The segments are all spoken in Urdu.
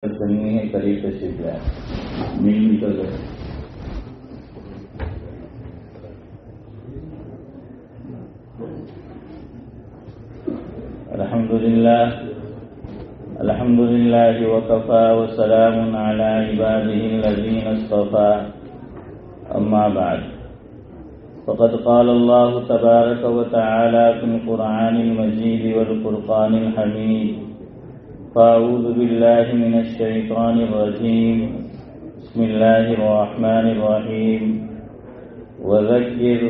کرنی ہے قریب سے سیکھ جائے مل کر گئے. الحمد للہ وکفى وسلام علی عباده الذین اصطفى. اما بعد فقد قال الله تبارك وتعالى في القرآن المجيد والفرقان الحميد. فأعوذ بالله من الشيطان الرجيم. بسم الله الرحمن الرحيم. وذكر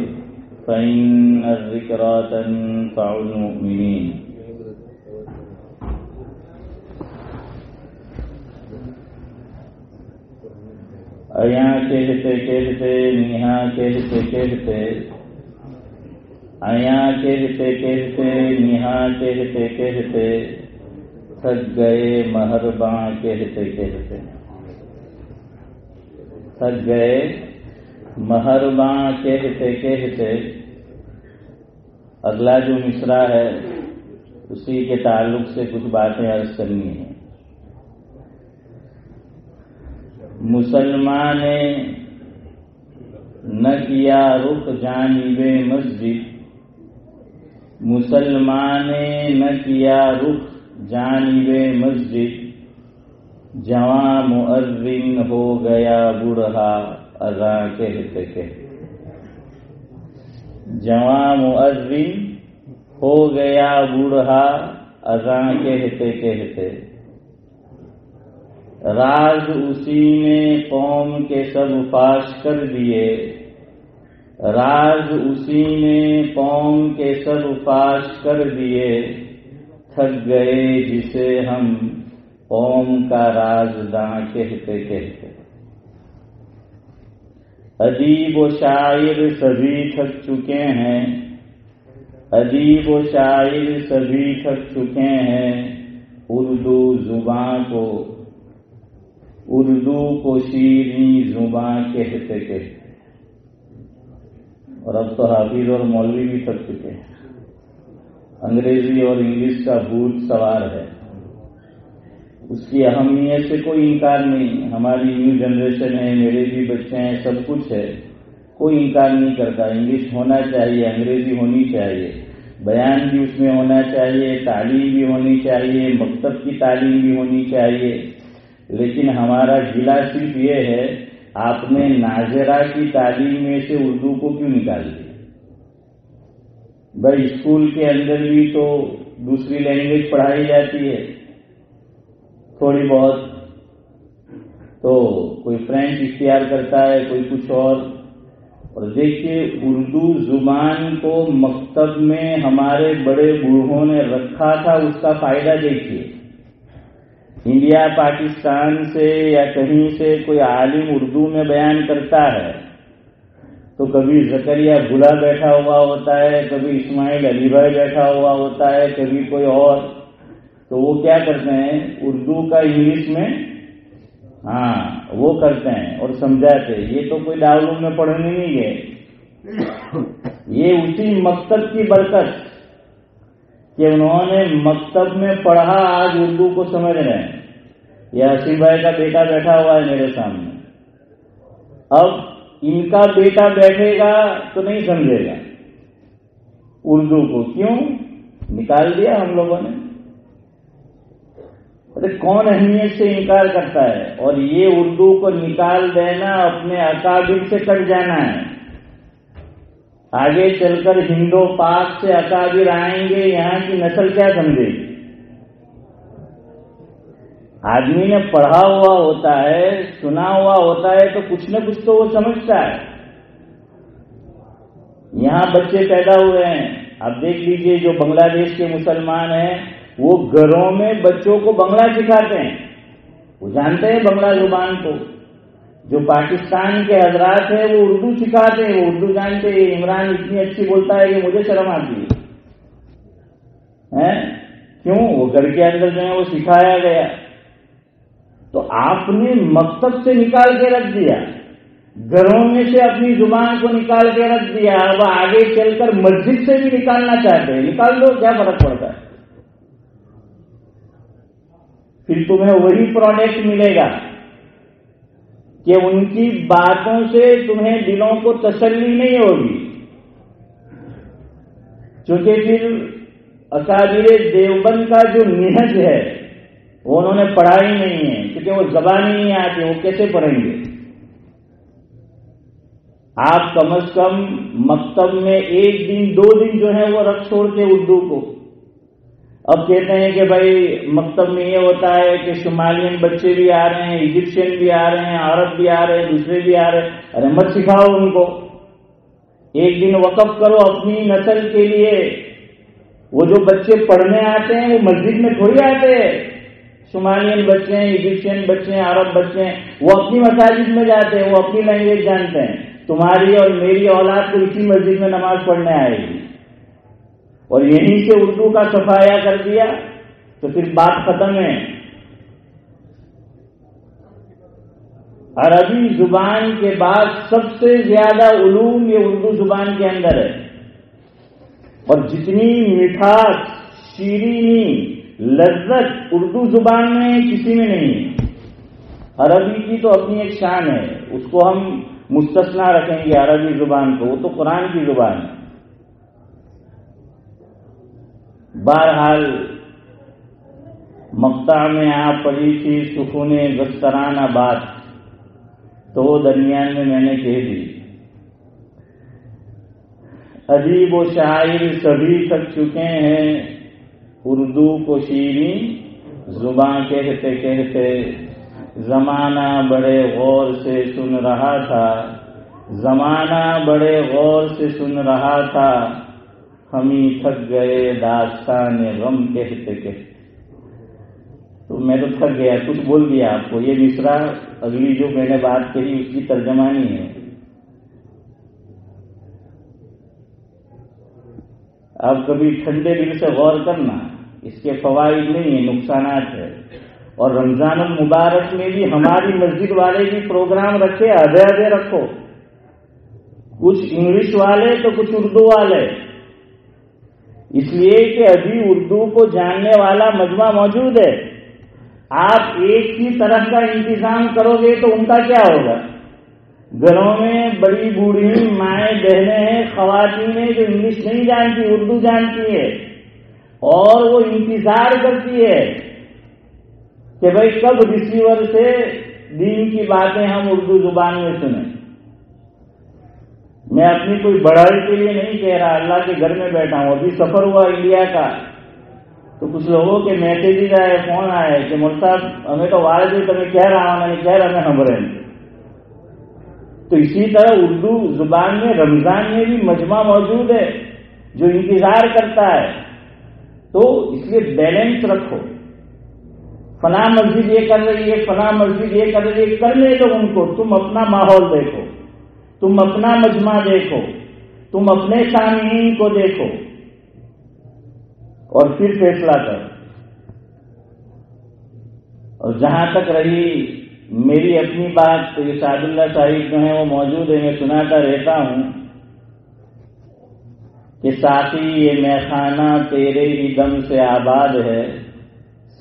فإن الذكرى تنفع المؤمنين. ایاں کہتے کہتے نیہا کہتے کہتے ایاں کہتے کہتے نیہا کہتے کہتے تھک گئے مہرباں کہتے کہتے تھک گئے مہرباں کہتے کہتے. اگلا جو مصرع ہے اسی کے تعلق سے کچھ باتیں عرض کرنی ہیں. مسلمان نے نہ کیا رخ جانب مسجد. مسلمان نے نہ کیا رخ جانب مسجد. جواں مؤذن ہو گیا بوڑھا اذاں کہتے کہتے. جواں مؤذن ہو گیا بوڑھا اذاں کہتے کہتے. راز اسی نے قوم کے سب فاش کر دیے. راز اسی نے قوم کے سب فاش کر دیے. تھک گئے جسے ہم قوم کا رازداں کہتے کہتے. ادیب و شاعر سبھی تھک چکے ہیں. ادیب و شاعر سبھی تھک چکے ہیں. اردو کو شیریں زباں کہتے کہتے. اور اب تو حافظ اور مولوی بھی تھک چکے ہیں. انگریزی اور انگلش کا بھوت سوار ہے. اس کی اہمیت سے کوئی انکار نہیں. ہماری نیو جنریشن ہے, میرے بھی بچے ہیں, سب کچھ ہے, کوئی انکار نہیں کرتا. انگلش ہونا چاہیے, انگریزی ہونی چاہیے, بیان بھی اس میں ہونا چاہیے, تعلیم بھی ہونی چاہیے, مکتب کی تعلیم بھی ہونی چاہیے. لیکن ہمارا گلہ صرف یہ ہے, آپ نے ناظرہ کی تعلیم میں سے اردو کو کیوں نکال دیا؟ بھائی اسکول کے اندر بھی تو دوسری لینگویج پڑھائی جاتی ہے تھوڑی بہت. تو کوئی فرینچ اختیار کرتا ہے, کوئی کچھ اور دیکھیے اردو زبان کو مکتب میں ہمارے بڑے بوڑھوں نے رکھا تھا, اس کا فائدہ دیکھیے. انڈیا پاکستان سے یا کہیں سے کوئی عالم اردو میں بیان کرتا ہے تو کبھی زکریا بھولا بیٹھا ہوا ہوتا ہے, کبھی اسماعیل علی بھائی بیٹھا ہوا ہوتا ہے, کبھی کوئی اور. تو وہ کیا کرتے ہیں, اردو کا انگلش میں وہ کرتے ہیں اور سمجھاتے. یہ تو کوئی دارالعلوم میں پڑھنے نہیں گئے. یہ اسی مکتب کی برکت کہ انہوں نے مکتب میں پڑھا, آج اردو کو سمجھ رہے ہیں. یہ حسین بھائی کا بیٹا بیٹھا ہوا ہے میرے سامنے. اب ان کا بیٹا بیٹھے گا تو نہیں سمجھے گا اردو کو. کیوں نکال دیا ہم لوگوں نے؟ کون اہمیت سے انکار کرتا ہے؟ اور یہ اردو کو نکال دینا اپنے اکابر سے کٹ جانا ہے. آگے چل کر ہندو پاک سے اکابر آئیں گے, یہاں کی نسل کیا سمجھے گی؟ آدمی نے پڑھا ہوا ہوتا ہے, سنا ہوا ہوتا ہے, تو کچھ نہ کچھ تو وہ سمجھتا ہے. یہاں بچے پیدا ہوئے ہیں, آپ دیکھ لیجئے جو بنگلہ دیش کے مسلمان ہیں وہ گھروں میں بچوں کو بنگلہ سکھاتے ہیں. وہ جانتے ہیں بنگلہ زبان کو. جو پاکستان کے حضرات ہیں وہ اردو سکھاتے ہیں, وہ اردو جانتے ہیں. عمران اتنی اچھی بولتا ہے کہ مجھے شرم آتی ہے. کیوں؟ وہ گھر کے اندر جو ہے وہ سکھایا گیا. تو آپ نے مکتب سے نکال کے رکھ دیا, گھروں میں سے اپنی زبان کو نکال کے رکھ دیا. وہ آگے چل کر مسجد سے بھی نکالنا چاہتے ہیں. نکال دو, کیا فرق پڑتا ہے؟ پھر تمہیں وہی پروڈکٹ ملے گا کہ ان کی باتوں سے تمہیں دلوں کو تسلی نہیں ہوگی، چونکہ پھر اکابر دیوبند کا جو نہج ہے وہ انہوں نے پڑھا ہی نہیں ہے، کیونکہ وہ زبان ہی نہیں آتی، وہ کیسے پڑھیں گے؟ آپ کم از کم مکتب میں 1 دن 2 دن جو ہے وہ رکھ چھوڑتے اردو کو۔ اب کہتے ہیں کہ بھائی مکتب میں یہ ہوتا ہے کہ شمالین بچے بھی آ رہے ہیں، ایجپشین بھی آ رہے ہیں، عرب بھی آ رہے ہیں، دوسرے بھی آ رہے ہیں، ارے مت سکھاؤ ان کو، 1 دن وقف کرو اپنی نسل کے لیے۔ وہ جو بچے پڑھنے آتے ہیں وہ مسجد میں تھوڑی آتے ہیں، شمالین بچے ہیں، ایجپشین بچے ہیں، عرب بچے ہیں، وہ اپنی مساجد میں جاتے ہیں، وہ اپنی لینگویج جانتے ہیں۔ تمہاری اور میری اولاد کو اسی مسجد میں نماز پڑھنے آئے گی، اور یہیں سے اردو کا صفایا کر دیا تو پھر بات ختم ہے۔ عربی زبان کے بعد سب سے زیادہ علوم یہ اردو زبان کے اندر ہے، اور جتنی مٹھاس، شیرینی، لذت اردو زبان میں کسی میں نہیں ہے۔ عربی کی تو اپنی ایک شان ہے، اس کو ہم مستثنا رکھیں گے عربی زبان کو، وہ تو قرآن کی زبان ہے۔ بہرحال مقطع میں آپ پڑھی تھی سکون گسترانہ بات، تو وہ درمیان میں نے کہہ دی۔ ادیب و شاعر سبھی تھک چکے ہیں، اردو کو شیریں زباں کہتے کہتے، زمانہ بڑے غور سے سن رہا تھا، زمانہ بڑے غور سے سن رہا تھا، ہم ہی تھک گئے داستان غم کہتے کہتے۔ تو میں تو تھک گیا، کچھ بول دیا آپ کو۔ یہ مصرع اگلی جو میں نے بات کہی اس کی ترجمانی ہے۔ اب کبھی ٹھنڈے دل سے غور کرنا، اس کے فوائد نہیں ہیں، نقصانات ہے۔ اور رمضان المبارک میں بھی ہماری مسجد والے بھی پروگرام رکھے، آدھے آدھے رکھو، کچھ انگلش والے تو کچھ اردو والے، اس لیے کہ ابھی اردو کو جاننے والا مجمع موجود ہے۔ آپ ایک ہی طرح کا انتظام کرو گے تو ان کا کیا ہوگا؟ گھروں میں بڑی بوڑھی مائیں بہنیں ہیں، خواتین ہیں جو انگلش نہیں جانتی، اردو جانتی ہے، اور وہ انتظار کرتی ہے کہ بھئی کب ریسیور سے دین کی باتیں ہم اردو زبان میں سنیں۔ میں اپنی کوئی بڑائی کے لیے نہیں کہہ رہا، اللہ کے گھر میں بیٹھا ہوں، ابھی سفر ہوا انڈیا کا، تو کچھ لوگوں کے میسیجز آئے، فون آئے کہ مول صاحب ہمیں تو آواز ہے، تمہیں کہہ رہا ہوں، میں نے کہہ رہا میں ہم رہیں۔ تو اسی طرح اردو زبان میں رمضان میں بھی مجمع موجود ہے جو انتظار کرتا ہے، تو اس لیے بیلنس رکھو۔ فلاں مسجد یہ کر رہی ہے، فلاں مسجد یہ کر رہی ہے، کرنے دو ان کو، تم اپنا ماحول دیکھو، تم اپنا مجمع دیکھو، تم اپنے سامعین کو دیکھو، اور پھر فیصلہ کرو۔ اور جہاں تک رہی میری اپنی بات، تو یہ سعد اللہ صاحب جو ہیں وہ موجود ہے، میں سناتا رہتا ہوں کہ ساقی یہ میخانہ تیرے ہی دم سے آباد ہے،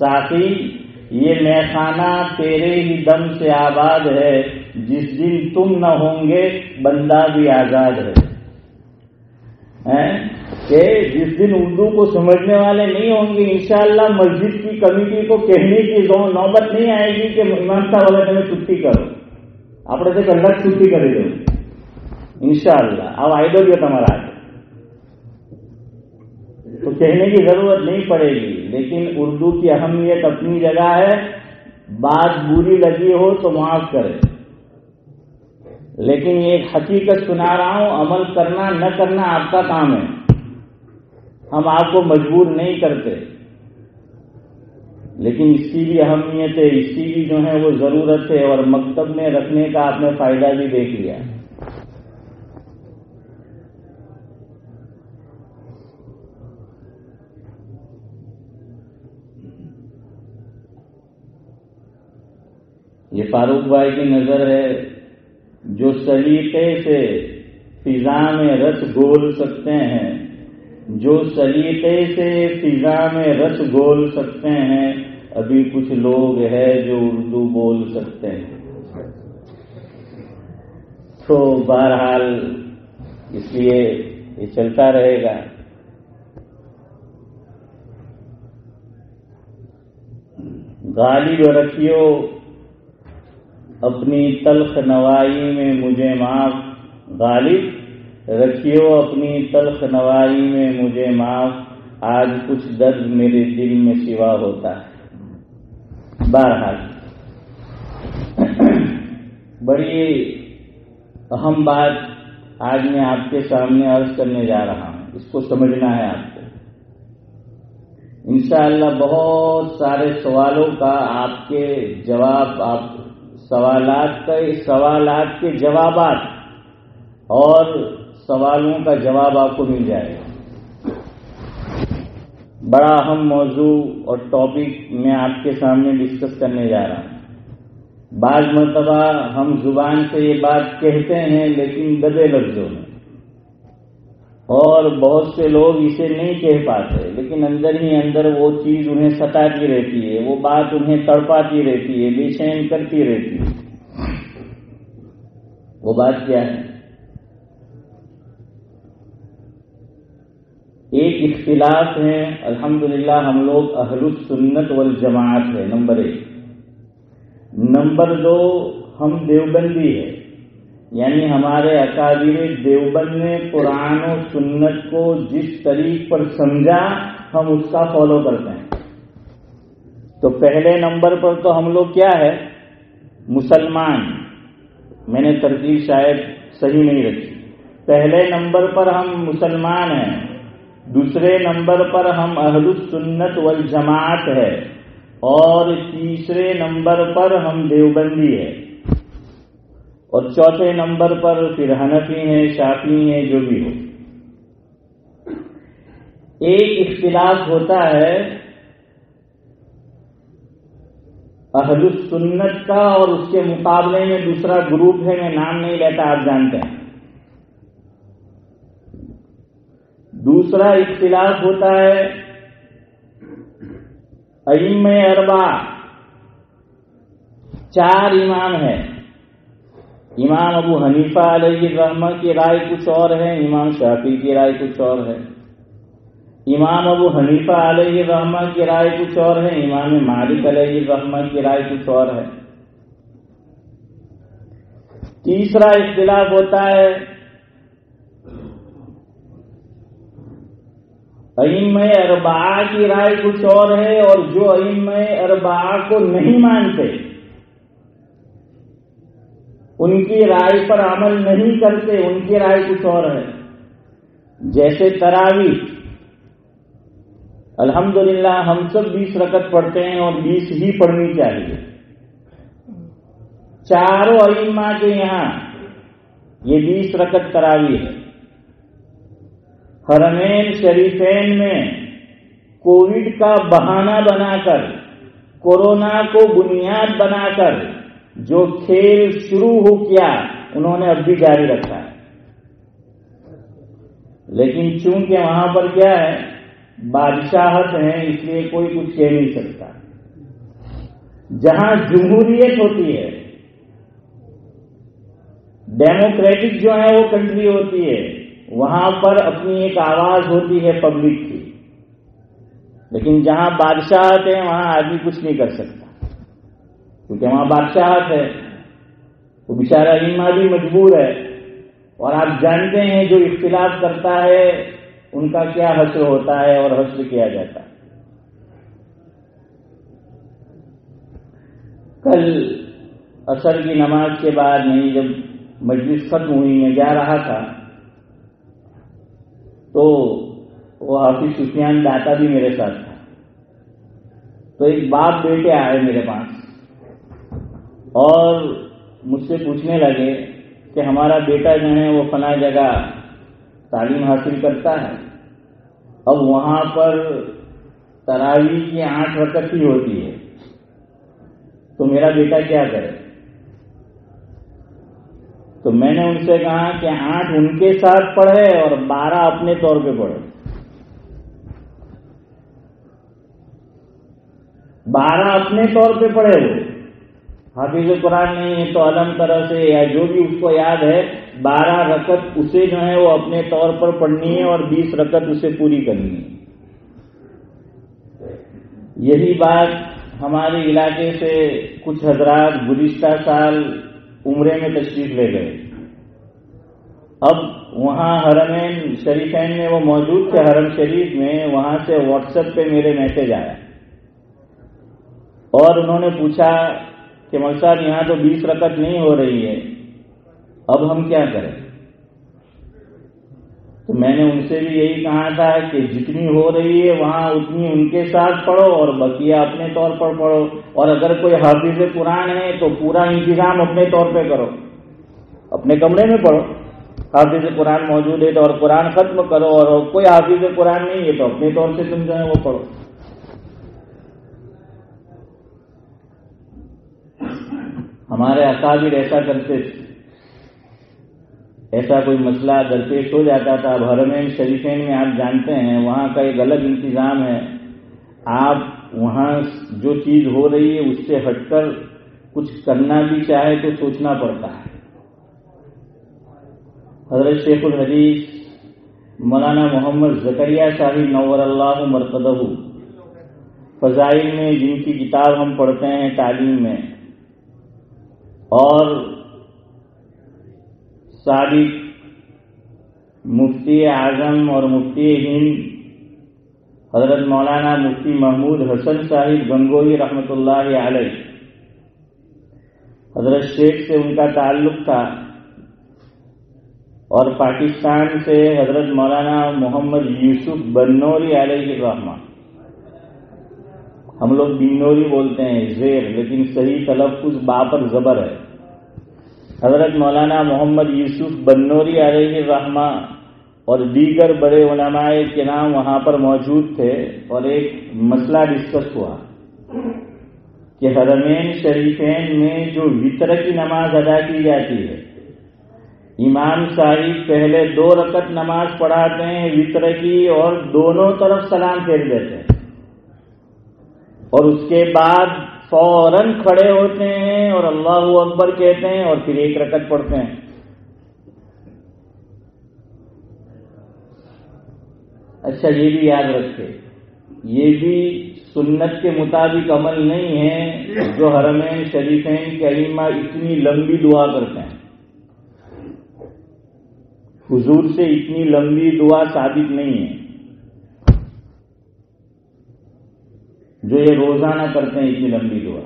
ساقی یہ میخانہ تیرے ہی دم سے آباد ہے، جس دن تم نہ ہوں گے بندہ بھی آزاد ہے۔ کہ جس دن اردو کو سمجھنے والے نہیں ہوں گے، انشاءاللہ مسجد کی کمیٹی کو کہنے کی نوبت نہیں آئے گی کہ امام صاحب اگر تمہیں چھٹی کرو، اپنے سے کنڈکٹ چھٹی کر دو انشاءاللہ، اب آئیڈو بھی تمہارا تو کہنے کی ضرورت نہیں پڑے گی۔ لیکن اردو کی اہمیت اپنی جگہ ہے، بات بری لگی ہو تو معاف کرے، لیکن یہ ایک حقیقت سنا رہا ہوں، عمل کرنا نہ کرنا آپ کا کام ہے، ہم آپ کو مجبور نہیں کرتے، لیکن اس کی بھی اہمیت ہے، اس کی بھی جو ہے وہ ضرورت ہے، اور مکتب میں رکھنے کا آپ نے فائدہ بھی دیکھ لیا۔ یہ فاروق بھائی کی نظر ہے، جو سلیقے سے فضا میں رس گول سکتے ہیں، جو سلیقے سے فضا میں رس گول سکتے ہیں، ابھی کچھ لوگ ہیں جو اردو بول سکتے ہیں. تو بہرحال اس لیے یہ چلتا رہے گا. غالب رکھیو اپنی تلخ نوائی میں مجھے معاف. غالب رکھیو اپنی تلخ نوائی میں مجھے معاف. آج کچھ درد میرے دل میں سوا ہوتا ہے. بہرحال بڑی اہم بات آج میں آپ کے سامنے عرض کرنے جا رہا ہوں. اس کو سمجھنا ہے آپ کو. انشاءاللہ بہت سارے سوالوں کا آپ کے جواب، آپ سوالات کے جوابات اور سوالوں کا جواب آپ کو مل جائے گا. بڑا اہم موضوع اور ٹاپک میں آپ کے سامنے ڈسکس کرنے جا رہا ہوں. بعض مرتبہ ہم زبان سے یہ بات کہتے ہیں لیکن دبے لفظوں میں، اور بہت سے لوگ اسے نہیں کہہ پاتے، لیکن اندر ہی اندر وہ چیز انہیں ستاتی رہتی ہے، وہ بات انہیں تڑپاتی رہتی ہے، بے چین کرتی رہتی ہے. وہ بات کیا ہے؟ ایک اختلاف ہے. الحمدللہ ہم لوگ اہل السنت والجماعت ہے، نمبر 1. نمبر 2 ہم دیوبندی ہیں، یعنی ہمارے اکابر دیوبند نے قرآن و سنت کو جس طریق پر سمجھا ہم اس کا فالو کرتے ہیں. تو پہلے نمبر پر تو ہم لوگ کیا ہے؟ مسلمان. میں نے ترتیب شاید صحیح نہیں رکھی. پہلے نمبر پر ہم مسلمان ہیں، دوسرے نمبر پر ہم اہل السنت والجماعت ہے، اور تیسرے نمبر پر ہم دیوبندی ہے، اور چوتھے نمبر پر پھر حنفی ہیں، شافعی ہیں، جو بھی ہو. ایک اختلاف ہوتا ہے اہل السنت کا، اور اس کے مقابلے میں دوسرا گروپ ہے، میں نام نہیں لیتا، آپ جانتے ہیں. دوسرا اختلاف ہوتا ہے ائمہ اربعہ. 4 امام ہیں. امام ابو حنیفہ علیہ الرحمہ کی رائے کچھ اور ہے، امام شافعی کی رائے کچھ اور ہے. امام ابو حنیفہ علیہ الرحمہ کی رائے کچھ اور ہے، امام مالک علیہ الرحمہ کی رائے کچھ اور ہے. تیسرا اختلاف ہوتا ہے ائمہ اربعہ کی رائے کچھ اور ہے، اور جو ائمہ اربعہ کو نہیں مانتے، ان کی رائے پر عمل نہیں کرتے، ان کی رائے کچھ اور ہے. جیسے تراویح، الحمدللہ ہم سب 20 رکعت پڑھتے ہیں، اور 20 ہی پڑھنی چاہیے. چاروں ائمہ کے یہاں یہ 20 رکعت تراویح ہے. حرمین شریفین میں کووڈ کا بہانہ بنا کر، کورونا کو بنیاد بنا کر جو کھیل شروع ہو کیا، انہوں نے اب بھی جاری رکھا ہے. لیکن چونکہ وہاں پر کیا ہے، بادشاہت ہے، اس لیے کوئی کچھ کہہ نہیں سکتا. جہاں جمہوریت ہوتی ہے، ڈیموکریٹک جو ہے وہ کنٹری ہوتی ہے، وہاں پر اپنی ایک آواز ہوتی ہے پبلک کی. لیکن جہاں بادشاہت ہے وہاں آدمی کچھ نہیں کر سکتا، کیونکہ وہاں بادشاہت ہے. وہ بیچارہ ائمہ بھی مجبور ہے. اور آپ جانتے ہیں جو اختلاف کرتا ہے ان کا کیا حشر ہوتا ہے اور حشر کیا جاتا ہے. کل عصر کی نماز کے بعد نہیں، جب مجلس ختم ہوئی، میں جا رہا تھا تو وہ حافظ سفیان داتا بھی میرے ساتھ تھا. تو ایک باپ بیٹے آئے میرے پاس اور مجھ سے پوچھنے لگے کہ ہمارا بیٹا جو ہے وہ فلاں جگہ تعلیم حاصل کرتا ہے، اب وہاں پر تراویح کی 8 رکعت ہی ہوتی ہے، تو میرا بیٹا کیا کرے؟ تو میں نے ان سے کہا کہ 8 ان کے ساتھ پڑھے اور 12 اپنے طور پہ پڑھے. 12 اپنے طور پہ پڑھے ہو، حافظ قرآن نہیں ہے تو علم طرح سے یا جو بھی اس کو یاد ہے 12 رکعت اسے جو ہے وہ اپنے طور پر پڑھنی ہے اور 20 رکعت اسے پوری کرنی ہے۔ یہی بات ہمارے علاقے سے کچھ حضرات گزشتہ سال عمرے میں تشریف لے گئے۔ اب وہاں حرمین شریفین میں وہ موجود تھے، حرم شریف میں، وہاں سے واٹس ایپ پہ میرے میسج آیا اور انہوں نے پوچھا کہ مول صاحب یہاں تو 20 رکعت نہیں ہو رہی ہے، اب ہم کیا کریں؟ تو میں نے ان سے بھی یہی کہا تھا کہ جتنی ہو رہی ہے وہاں اتنی ان کے ساتھ پڑھو اور بقیہ اپنے طور پر پڑھو، اور اگر کوئی حافظ قرآن ہے تو پورا انتظام اپنے طور پہ کرو، اپنے کمرے میں پڑھو، حافظ قرآن موجود ہے تو اور قرآن ختم کرو، اور کوئی حافظ قرآن نہیں ہے تو اپنے طور سے تم جو ہے وہ پڑھو۔ ہمارے اکابر ایسا کرتے تھے، ایسا کوئی مسئلہ درپیش ہو جاتا تھا۔ اب حرمین شریفین میں آپ جانتے ہیں وہاں کا ایک الگ انتظام ہے، آپ وہاں جو چیز ہو رہی ہے اس سے ہٹ کر کچھ کرنا بھی چاہے تو سوچنا پڑتا ہے۔ حضرت شیخ الحدیث مولانا محمد زکریا صاحب نور اللہ مرقدہ فضائل میں جن کی کتاب ہم پڑھتے ہیں تعلیم میں، اور سابق مفتی اعظم اور مفتی ہند حضرت مولانا مفتی محمود حسن صاحب گنگوئی رحمۃ اللہ علیہ، حضرت شیخ سے ان کا تعلق تھا، اور پاکستان سے حضرت مولانا محمد یوسف بنوری علیہ الرحمہ، ہم لوگ بنوری بولتے ہیں زیر، لیکن صحیح تلفظ با پر زبر ہے۔ حضرت مولانا محمد یوسف بنوری علیہ الرحمہ اور دیگر بڑے علماء کے نام وہاں پر موجود تھے، اور ایک مسئلہ ڈسکس ہوا کہ حرمین شریفین میں جو وتر کی نماز ادا کی جاتی ہے، امام صاحب پہلے 2 رکعت نماز پڑھاتے ہیں وتر کی اور دونوں طرف سلام پھیر دیتے ہیں، اور اس کے بعد فوراً کھڑے ہوتے ہیں اور اللہ اکبر کہتے ہیں اور پھر 1 رکعت پڑھتے ہیں۔ اچھا یہ بھی یاد رکھے، یہ بھی سنت کے مطابق عمل نہیں ہے جو حرمین شریفین کے ائمہ اتنی لمبی دعا کرتے ہیں، حضور سے اتنی لمبی دعا ثابت نہیں ہے جو یہ روزانہ کرتے ہیں اتنی لمبی دعا۔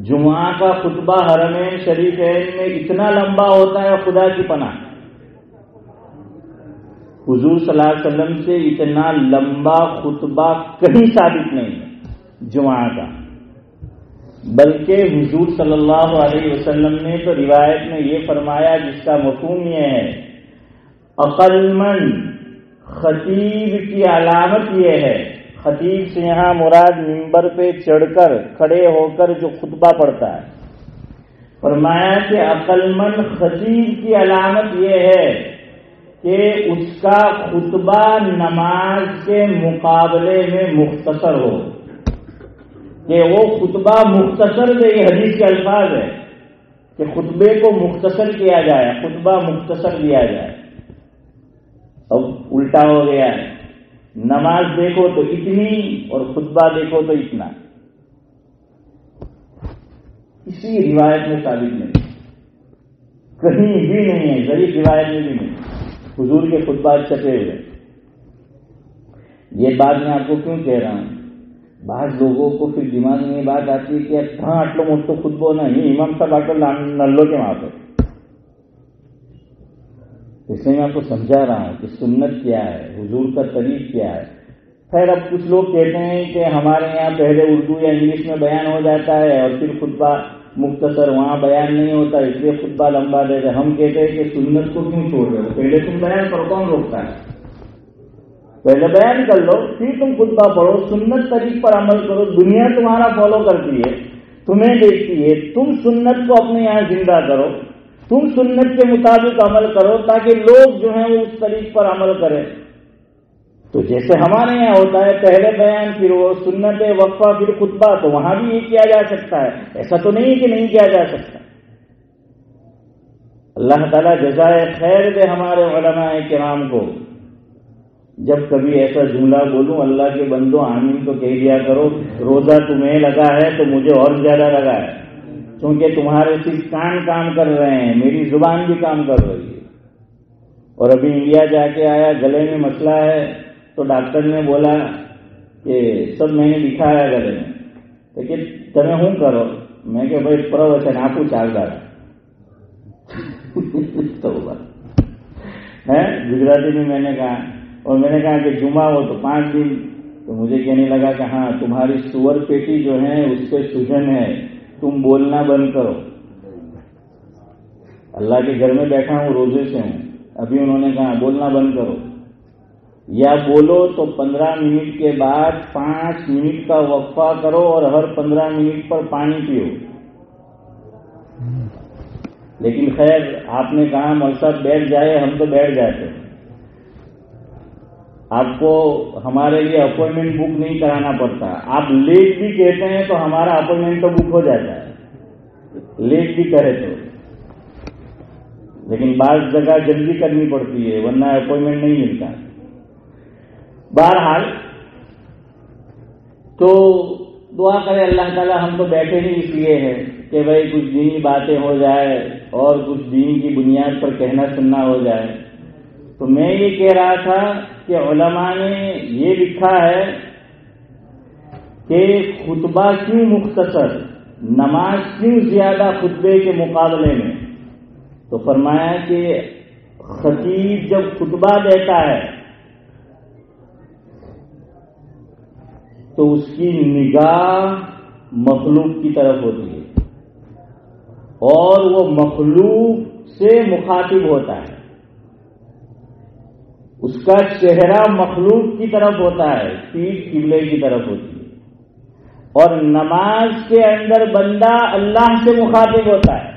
جمعہ کا خطبہ حرمین شریفین میں اتنا لمبا ہوتا ہے خدا کی پناہ، حضور صلی اللہ علیہ وسلم سے اتنا لمبا خطبہ کہیں ثابت نہیں ہے جمعہ کا، بلکہ حضور صلی اللہ علیہ وسلم نے تو روایت میں یہ فرمایا جس کا مفہوم یہ ہے، عقل مند خطیب کی علامت یہ ہے، خطیب سے یہاں مراد منبر پہ چڑھ کر کھڑے ہو کر جو خطبہ پڑھتا ہے، فرمایا کہ عقل مند خطیب کی علامت یہ ہے کہ اس کا خطبہ نماز کے مقابلے میں مختصر ہو، کہ وہ خطبہ مختصر دے، یہ حدیث کے الفاظ ہے کہ خطبے کو مختصر کیا جائے، خطبہ مختصر دیا جائے۔ اب الٹا ہو گیا ہے، نماز دیکھو تو اتنی اور خطبہ دیکھو تو اتنا، کسی روایت میں ثابت نہیں، کہیں بھی نہیں ہے، ضعیف روایت میں بھی نہیں حضور کے خطبہ چھپے ہوئے۔ یہ بات میں آپ کو کیوں کہہ رہا ہوں، بعض لوگوں کو پھر دماغ میں یہ بات آتی ہے کہ کہاں اٹلو مجھ تو خطبہ نہیں، امام صاحب آٹو نلو کے وہاں پہ، اس لیے میں آپ کو سمجھا رہا ہوں کہ سنت کیا ہے، حضور کا طریق کیا ہے۔ خیر اب کچھ لوگ کہتے ہیں کہ ہمارے یہاں پہلے اردو یا انگلش میں بیان ہو جاتا ہے اور پھر خطبہ مختصر، وہاں بیان نہیں ہوتا اس لیے خطبہ لمبا دیتے۔ ہم کہتے ہیں کہ سنت کو کیوں چھوڑ رہے ہو، پہلے تم بیان کرو، کون روکتا ہے؟ پہلے بیان کر لو پھر تم خطبہ پڑھو، سنت طریق پر عمل کرو، دنیا تمہارا فالو کرتی ہے، تمہیں دیکھتی ہے، تم سنت کو اپنے یہاں زندہ کرو، تم سنت کے مطابق عمل کرو تاکہ لوگ جو ہیں وہ اس طریق پر عمل کریں۔ تو جیسے ہمارے یہاں ہوتا ہے پہلے بیان پھر وہ سنت وقفہ پھر خطبہ، تو وہاں بھی یہ کیا جا سکتا ہے، ایسا تو نہیں کہ نہیں کیا جا سکتا۔ اللہ تعالیٰ جزائے خیر دے ہمارے علماء کرام کو۔ جب کبھی ایسا جملہ بولوں اللہ کے بندوں آمین تو کہہ دیا کرو، روزہ تمہیں لگا ہے تو مجھے اور زیادہ لگا ہے، کیونکہ تمہارے صرف کان کام کر رہے ہیں، میری زبان بھی کام کر رہی ہے۔ اور ابھی انڈیا جا کے آیا، گلے میں مسئلہ ہے تو ڈاکٹر نے بولا کہ سب میں نے لکھا ہے گلے میں، لیکن تمہیں ہوں کرو، میں کہ بھائی پروچن آپ چال ڈالا تو ہے گجراتی میں میں نے کہا، اور میں نے کہا کہ جمعہ ہو تو 5 دن، تو مجھے کہنے لگا کہ ہاں تمہاری سور پیٹی جو ہے اس پہ سوجن ہے، تم بولنا بند کرو۔ اللہ کے گھر میں بیٹھا ہوں، روزے سے ہوں، ابھی انہوں نے کہا بولنا بند کرو، یا بولو تو 15 منٹ کے بعد 5 منٹ کا وقفہ کرو اور ہر 15 منٹ پر پانی پیو۔ لیکن خیر آپ نے کہا مول صاحب بیٹھ جائے، ہم تو بیٹھ جاتے ہیں۔ آپ کو ہمارے لیے اپوائنٹمنٹ بک نہیں کرانا پڑتا، آپ لیٹ بھی کہتے ہیں تو ہمارا اپوائنٹمنٹ تو بک ہو جاتا ہے، لیٹ بھی کرے تو۔ لیکن بعض جگہ جلدی کرنی پڑتی ہے ورنہ اپوائنٹمنٹ نہیں ملتا۔ بہرحال تو دعا کرے اللہ تعالیٰ، ہم تو بیٹھے ہی اس لیے ہیں کہ بھائی کچھ دینی باتیں ہو جائے اور کچھ دین کی بنیاد پر کہنا سننا ہو جائے۔ تو میں یہ کہہ رہا تھا کہ علماء نے یہ لکھا ہے کہ خطبہ کیوں مختصر، نماز کیوں زیادہ خطبے کے مقابلے میں؟ تو فرمایا کہ خطیب جب خطبہ دیتا ہے تو اس کی نگاہ مخلوق کی طرف ہوتی ہے اور وہ مخلوق سے مخاطب ہوتا ہے، اس کا چہرہ مخلوق کی طرف ہوتا ہے، پیٹھ قبلے کی طرف ہوتی ہے، اور نماز کے اندر بندہ اللہ سے مخاطب ہوتا ہے،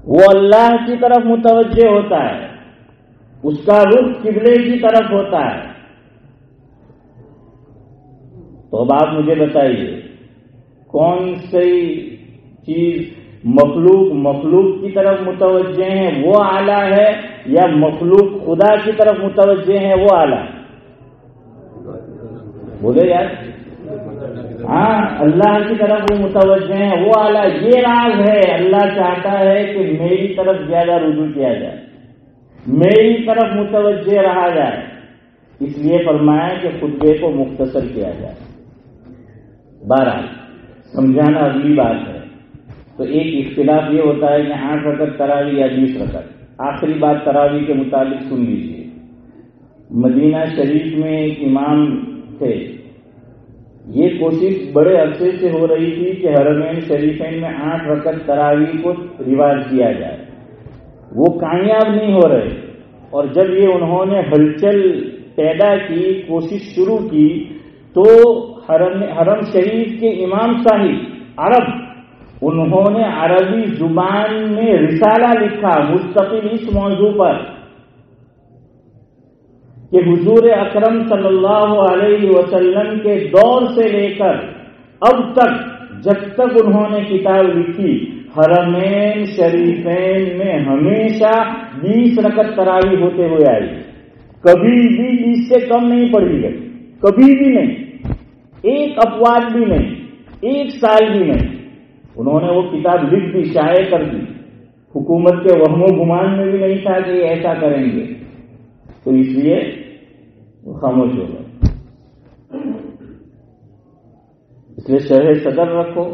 وہ اللہ کی طرف متوجہ ہوتا ہے، اس کا رخ قبلے کی طرف ہوتا ہے۔ تو اب آپ مجھے بتائیے کون سی چیز مخلوق کی طرف متوجہ ہیں وہ اعلیٰ ہے یا مخلوق خدا کی طرف متوجہ ہیں وہ اعلیٰ؟ بولے یار، ہاں اللہ کی طرف وہ متوجہ ہیں وہ اعلیٰ۔ یہ راز ہے، اللہ چاہتا ہے کہ میری طرف زیادہ رجوع کیا جائے، میری طرف متوجہ رہا جائے، اس لیے فرمایا کہ خطبے کو مختصر کیا جائے۔ بہرحال سمجھانا اگلی بات ہے۔ تو ایک اختلاف یہ ہوتا ہے کہ 8 رکعت تراویح یا 20 رکعت۔ آخری بات تراویح کے متعلق سن لیجیے۔ مدینہ شریف میں ایک امام تھے، یہ کوشش بڑے عرصے سے ہو رہی تھی کہ حرمین شریفین میں 8 رکعت تراویح کو رواج کیا جائے، وہ کامیاب نہیں ہو رہے، اور جب یہ انہوں نے ہلچل پیدا کی، کوشش شروع کی، تو حرم شریف کے امام صاحب عرب، انہوں نے عربی زبان میں رسالہ لکھا مستقل اس موضوع پر کہ حضور اکرم صلی اللہ علیہ وسلم کے دور سے لے کر اب تک جب تک انہوں نے کتاب لکھی، حرمین شریفین میں ہمیشہ 20 رکعت تراویح ہوتے ہوئے آئی، کبھی بھی 20 سے کم نہیں پڑھی گئی، کبھی بھی نہیں، ایک اپواد بھی نہیں، ایک سال بھی نہیں۔ انہوں نے وہ کتاب لکھ دی، شائع کر دی، حکومت کے وہم و گمان میں بھی نہیں تھا کہ یہ ایسا کریں گے، تو اس لیے وہ خاموش ہو گئے۔ اس لیے شرح صدر رکھو،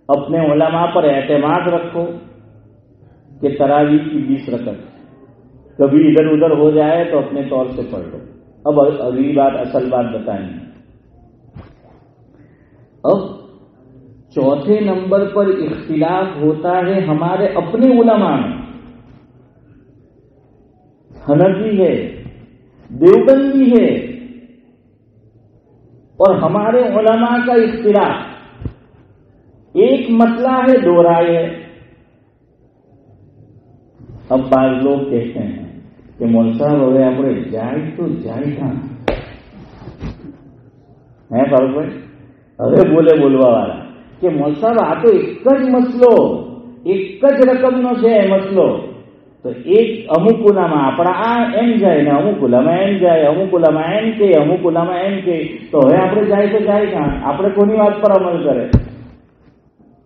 اپنے علماء پر اعتماد رکھو کہ تراویح کی 20 رکعت، کبھی ادھر ادھر ہو جائے تو اپنے طور سے پڑھ لو۔ اب اگلی بات، اصل بات بتائیں گے۔ اب چوتھے نمبر پر اختلاف ہوتا ہے ہمارے اپنے علماء میں، حنفی ہے، دیوبندی ہے، اور ہمارے علماء کا اختلاف، ایک مسئلہ ہے، دو رائے ہے۔ اب بعض لوگ کہتے ہیں کہ مول صاحب હવે આપણે જાય તો જાય કાં હે ફારૂકભાઈ? હવે બોલવા વાળા કે મોલ સાહેબ આ તો એક જ મસલો, એક જ રકમનો છે મસલો. તો એક અમુક ઉલામા આપણા આ એમ જાય ને અમુક ઉલામા એમ જાય, અમુક ઉલામા એમ કે, અમુક ઉલામા એમ કે, તો હવે આપણે જાય તો જાય કાં? આપણે કોની વાત પર અમલ કરે?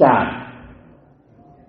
4.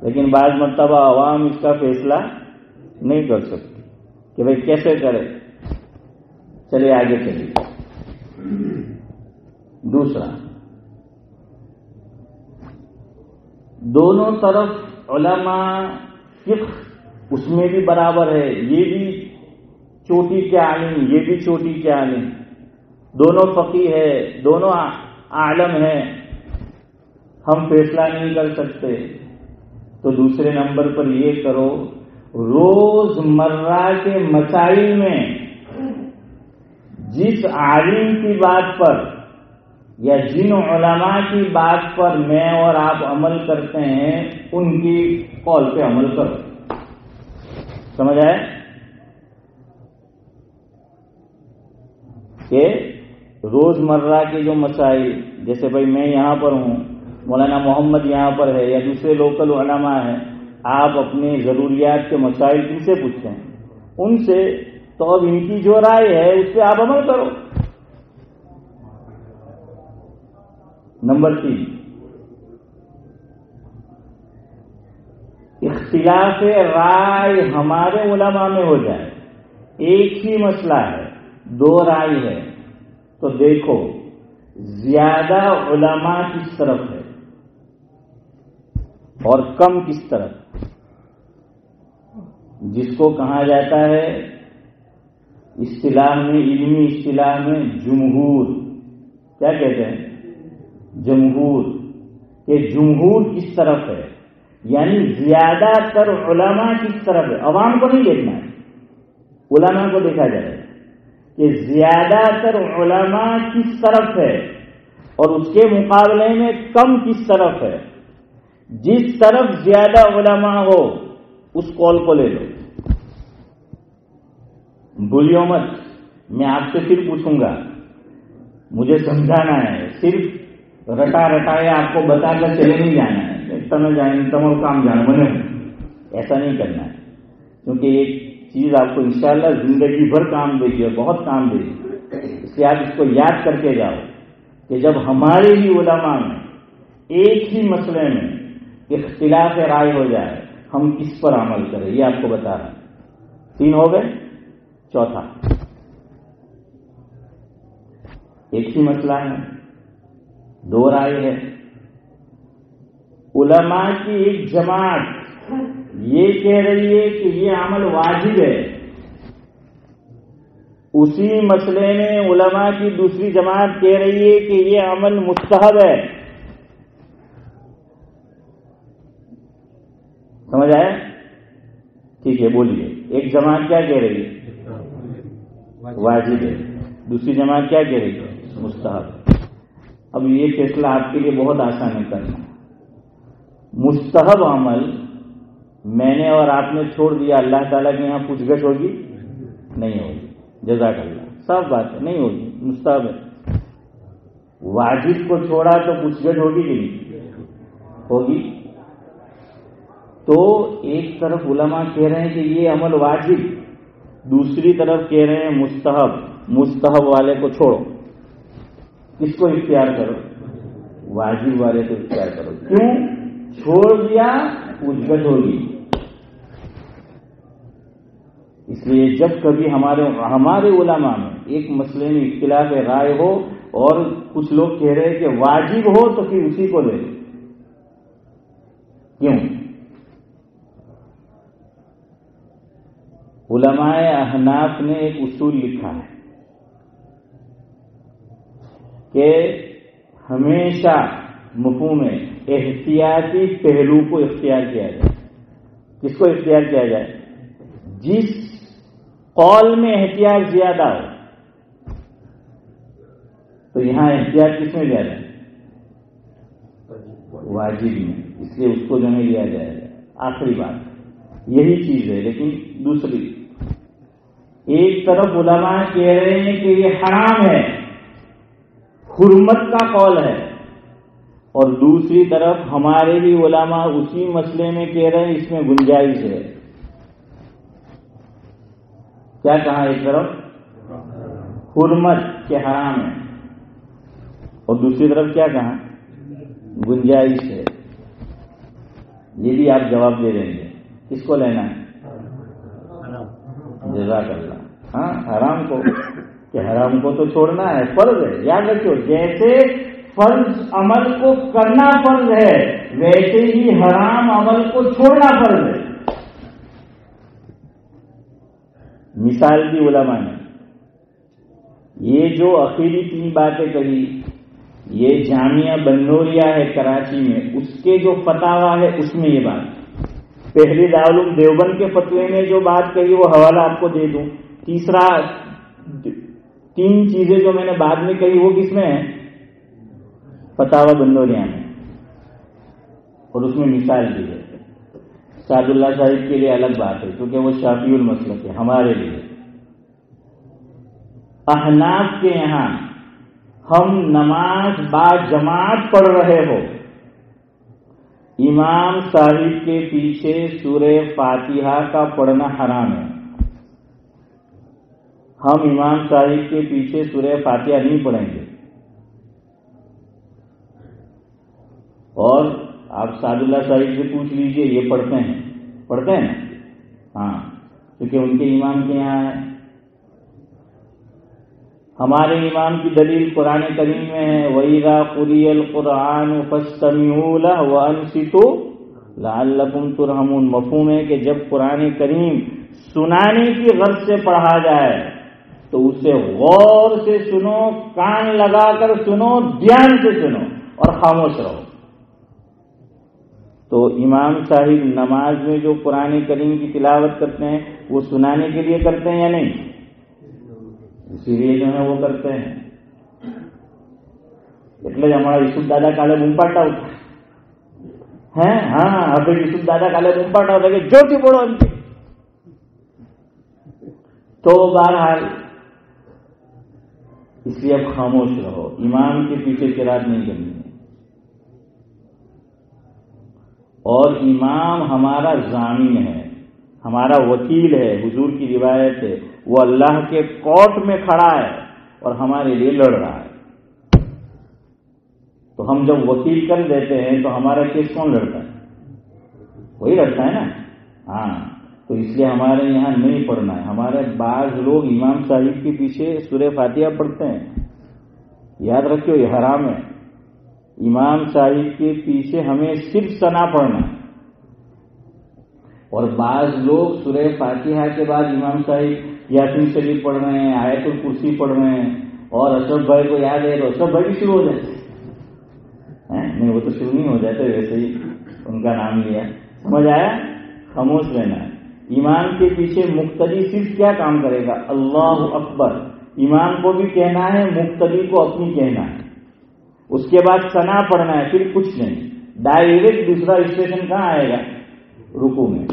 لیکن بعض مرتبہ عوام اس کا فیصلہ نہیں کر سکتی کہ بھئی کیسے کرے. چلیے آگے چلیے. دوسرا، دونوں طرف علماء فقہ اس میں بھی برابر ہے، یہ بھی چوٹی کے عالم، یہ بھی چوٹی کے عالم، دونوں فقیہ ہے، دونوں عالم ہیں، ہم فیصلہ نہیں کر سکتے. تو دوسرے نمبر پر یہ کرو، روز مرہ کے مسائل میں جس عالم کی بات پر یا جن علماء کی بات پر میں اور آپ عمل کرتے ہیں ان کی قول پہ عمل کرو. سمجھ آئے کہ روز مرہ کے جو مسائل، جیسے بھائی میں یہاں پر ہوں، مولانا محمد یہاں پر ہے یا دوسرے لوکل علماء ہیں، آپ اپنے ضروریات کے مسائل کن سے پوچھتے ہیں؟ ان سے. تو اب ان کی جو رائے ہے اس پہ آپ عمل کرو. نمبر 3، اختلاف رائے ہمارے علماء میں ہو جائے، ایک ہی مسئلہ ہے، دو رائے ہے، تو دیکھو زیادہ علماء کس طرف ہے اور کم کس طرف. جس کو کہا جاتا ہے اصطلاح میں، علمی اصطلاح میں جمہور. کیا کہتے ہیں؟ جمہور. کہ جمہور کس طرف ہے، یعنی زیادہ تر علماء کس طرف ہے. عوام کو نہیں دیکھنا ہے، علماء کو دیکھا جائے کہ زیادہ تر علماء کس طرف ہے اور اس کے مقابلے میں کم کس طرف ہے. جس طرف زیادہ علماء ہو اس قول کو لے لو. بھولیو مت، میں آپ سے پھر پوچھوں گا، مجھے سمجھانا ہے، صرف رٹا رٹایا آپ کو بتا کر چلے نہیں جانا ہے، اتنا جائیں تم اور کام جانا بنے، ایسا نہیں کرنا ہے. کیونکہ ایک چیز آپ کو انشاءاللہ زندگی بھر کام دے گی اور بہت کام دے گی. اس لیے آپ اس کو یاد کر کے جاؤ کہ جب ہمارے ہی علماء میں ایک ہی مسئلے میں اختلاف رائے ہو جائے ہم کس پر عمل کریں، یہ آپ کو بتا رہا ہوں. 3 ہو گئے. چوتھا، ایک ہی مسئلہ ہے، 2 رائے ہے. علماء کی ایک جماعت یہ کہہ رہی ہے کہ یہ عمل واجب ہے، اسی مسئلے میں علماء کی دوسری جماعت کہہ رہی ہے کہ یہ عمل مستحب ہے. سمجھ آیا؟ ٹھیک ہے، بولیے. ایک جماعت کیا کہہ رہی ہے؟ واجب ہے. دوسری جماعت کیا کہہ رہی ہے؟ مستحب. اب یہ فیصلہ آپ کے لیے بہت آسان ہے کرنا. مستحب عمل میں نے اور آپ نے چھوڑ دیا، اللہ تعالیٰ کے یہاں پوچھ گچھ ہوگی؟ نہیں ہوگی. جزاک اللہ، صاف بات ہے، نہیں ہوگی. مستحب ہے. واجب کو چھوڑا تو پوچھ گچھ ہوگی کہ نہیں ہوگی؟ تو ایک طرف علماء کہہ رہے ہیں کہ یہ عمل واجب، دوسری طرف کہہ رہے ہیں مستحب. مستحب والے کو چھوڑو، کس کو اختیار کرو؟ واجب والے کو اختیار کرو. کیوں چھوڑ دیا؟ پوچھ گچھ ہوگی. اس لیے جب کبھی ہمارے علماء میں ایک مسئلے میں اختلاف رائے ہو اور کچھ لوگ کہہ رہے ہیں کہ واجب ہو تو پھر اسی کو لے لو. کیوں؟ علماء احناف نے ایک اصول لکھا ہے کہ ہمیشہ مفہوم احتیاطی پہلو کو اختیار کیا جائے. کس کو اختیار کیا جائے؟ جس قول میں احتیاط زیادہ ہو. تو یہاں احتیاط کس میں زیادہ ہے؟ واجب میں. اس لیے اس کو جو ہے لیا جائے گا. آخری بات یہی چیز ہے. لیکن دوسری، ایک طرف علماء کہہ رہے ہیں کہ یہ حرام ہے، حرمت کا قول ہے، اور دوسری طرف ہمارے بھی علماء اسی مسئلے میں کہہ رہے ہیں اس میں گنجائش ہے. کیا کہا؟ ایک طرف حرمت کے حرام ہے اور دوسری طرف کیا کہا؟ گنجائش ہے. یہ بھی آپ جواب دے دیں گے. کس کو لینا ہے؟ جزاک اللہ. ہاں حرام کو، کہ حرام کو تو چھوڑنا ہے، فرض ہے. یاد رکھو جیسے فرض عمل کو کرنا فرض ہے ویسے ہی حرام عمل کو چھوڑنا فرض ہے. مثال دی علماء نے یہ جو اخیری 3 باتیں کہی، یہ جامعہ بنوریا ہے کراچی میں، اس کے جو فتاوا ہے اس میں یہ بات. پہلی دارالعلوم دیوبند کے فتوے میں جو بات کہی وہ حوالہ آپ کو دے دوں. تیسرا 3 چیزیں جو میں نے بعد میں کہی وہ کس میں ہے؟ فتاوا بنوریا میں، اور اس میں مثال دی ہے. سعد اللہ صاحب کے لیے الگ بات ہے کیونکہ وہ شافعی المسلک ہے. ہمارے لیے احناف کے یہاں ہم نماز با جماعت پڑھ رہے ہو، امام صاحب کے پیچھے سورہ فاتحہ کا پڑھنا حرام ہے. ہم امام صاحب کے پیچھے سورہ فاتحہ نہیں پڑھیں گے. اور آپ سعد اللہ صاحب سے پوچھ لیجئے یہ پڑھتے ہیں نا؟ ہاں، کیونکہ ان کے امام کے یہاں ہے. ہمارے امام کی دلیل قرآن کریم میں ہے وَإِذَا قُرِئَ الْقُرْآنُ فَاسْتَمِعُوا لَهُ وَأَنصِتُوا لَعَلَّكُمْ تُرْحَمُونَ. مفہوم ہے کہ جب قرآن کریم سنانے کی غرض سے پڑھا جائے تو اسے غور سے سنو، کان لگا کر سنو، دھیان سے سنو اور خاموش رہو. تو امام صاحب نماز میں جو قرآن کریم کی تلاوت کرتے ہیں وہ سنانے کے لیے کرتے ہیں یا نہیں؟ اسی لیے جو ہے وہ کرتے ہیں. એટલે અમારા યુસુફ દાદા કાલે બૂમ પાડતા હતા. હા, હવે યુસુફ દાદા કાલે બૂમ પાડતા હતા કે જોરથી બોલો એમ. تو بہرحال اس لیے اب خاموش رہو، امام کے پیچھے قرات نہیں کرنی ہے. اور امام ہمارا ضامن ہے، ہمارا وکیل ہے. حضور کی روایت ہے وہ اللہ کے کورٹ میں کھڑا ہے اور ہمارے لیے لڑ رہا ہے. تو ہم جب وکیل کر دیتے ہیں تو ہمارا کیس کون لڑتا ہے؟ وہی لڑتا ہے نا. ہاں، تو اس لیے ہمارے یہاں نہیں پڑھنا ہے. ہمارے بعض لوگ امام صاحب کے پیچھے سورہ فاتحہ پڑھتے ہیں. یاد رکھو یہ حرام ہے. امام صاحب کے پیچھے ہمیں صرف ثنا پڑھنا ہے. اور بعض لوگ سورہ فاتحہ کے بعد امام صاحب یاسین شریف پڑھ رہے ہیں، آیت الکرسی پڑھ رہے ہیں، اور اشرف بھائی کو یاد ہے تو اشرف بھائی بھی شروع ہو جاتے ہیں. نہیں، وہ تو شروع نہیں ہو جاتے، ویسے ہی ان کا نام لیا. سمجھ آیا؟ خاموش رہنا ہے. امام کے پیچھے مقتدی صرف کیا کام کرے گا؟ اللہ اکبر. امام کو بھی کہنا ہے، مقتدی کو اپنی کہنا ہے. اس کے بعد ثنا پڑھنا ہے، پھر کچھ نہیں. ڈائریکٹ دوسرا اسٹیشن کہاں آئے گا؟ رکوع میں.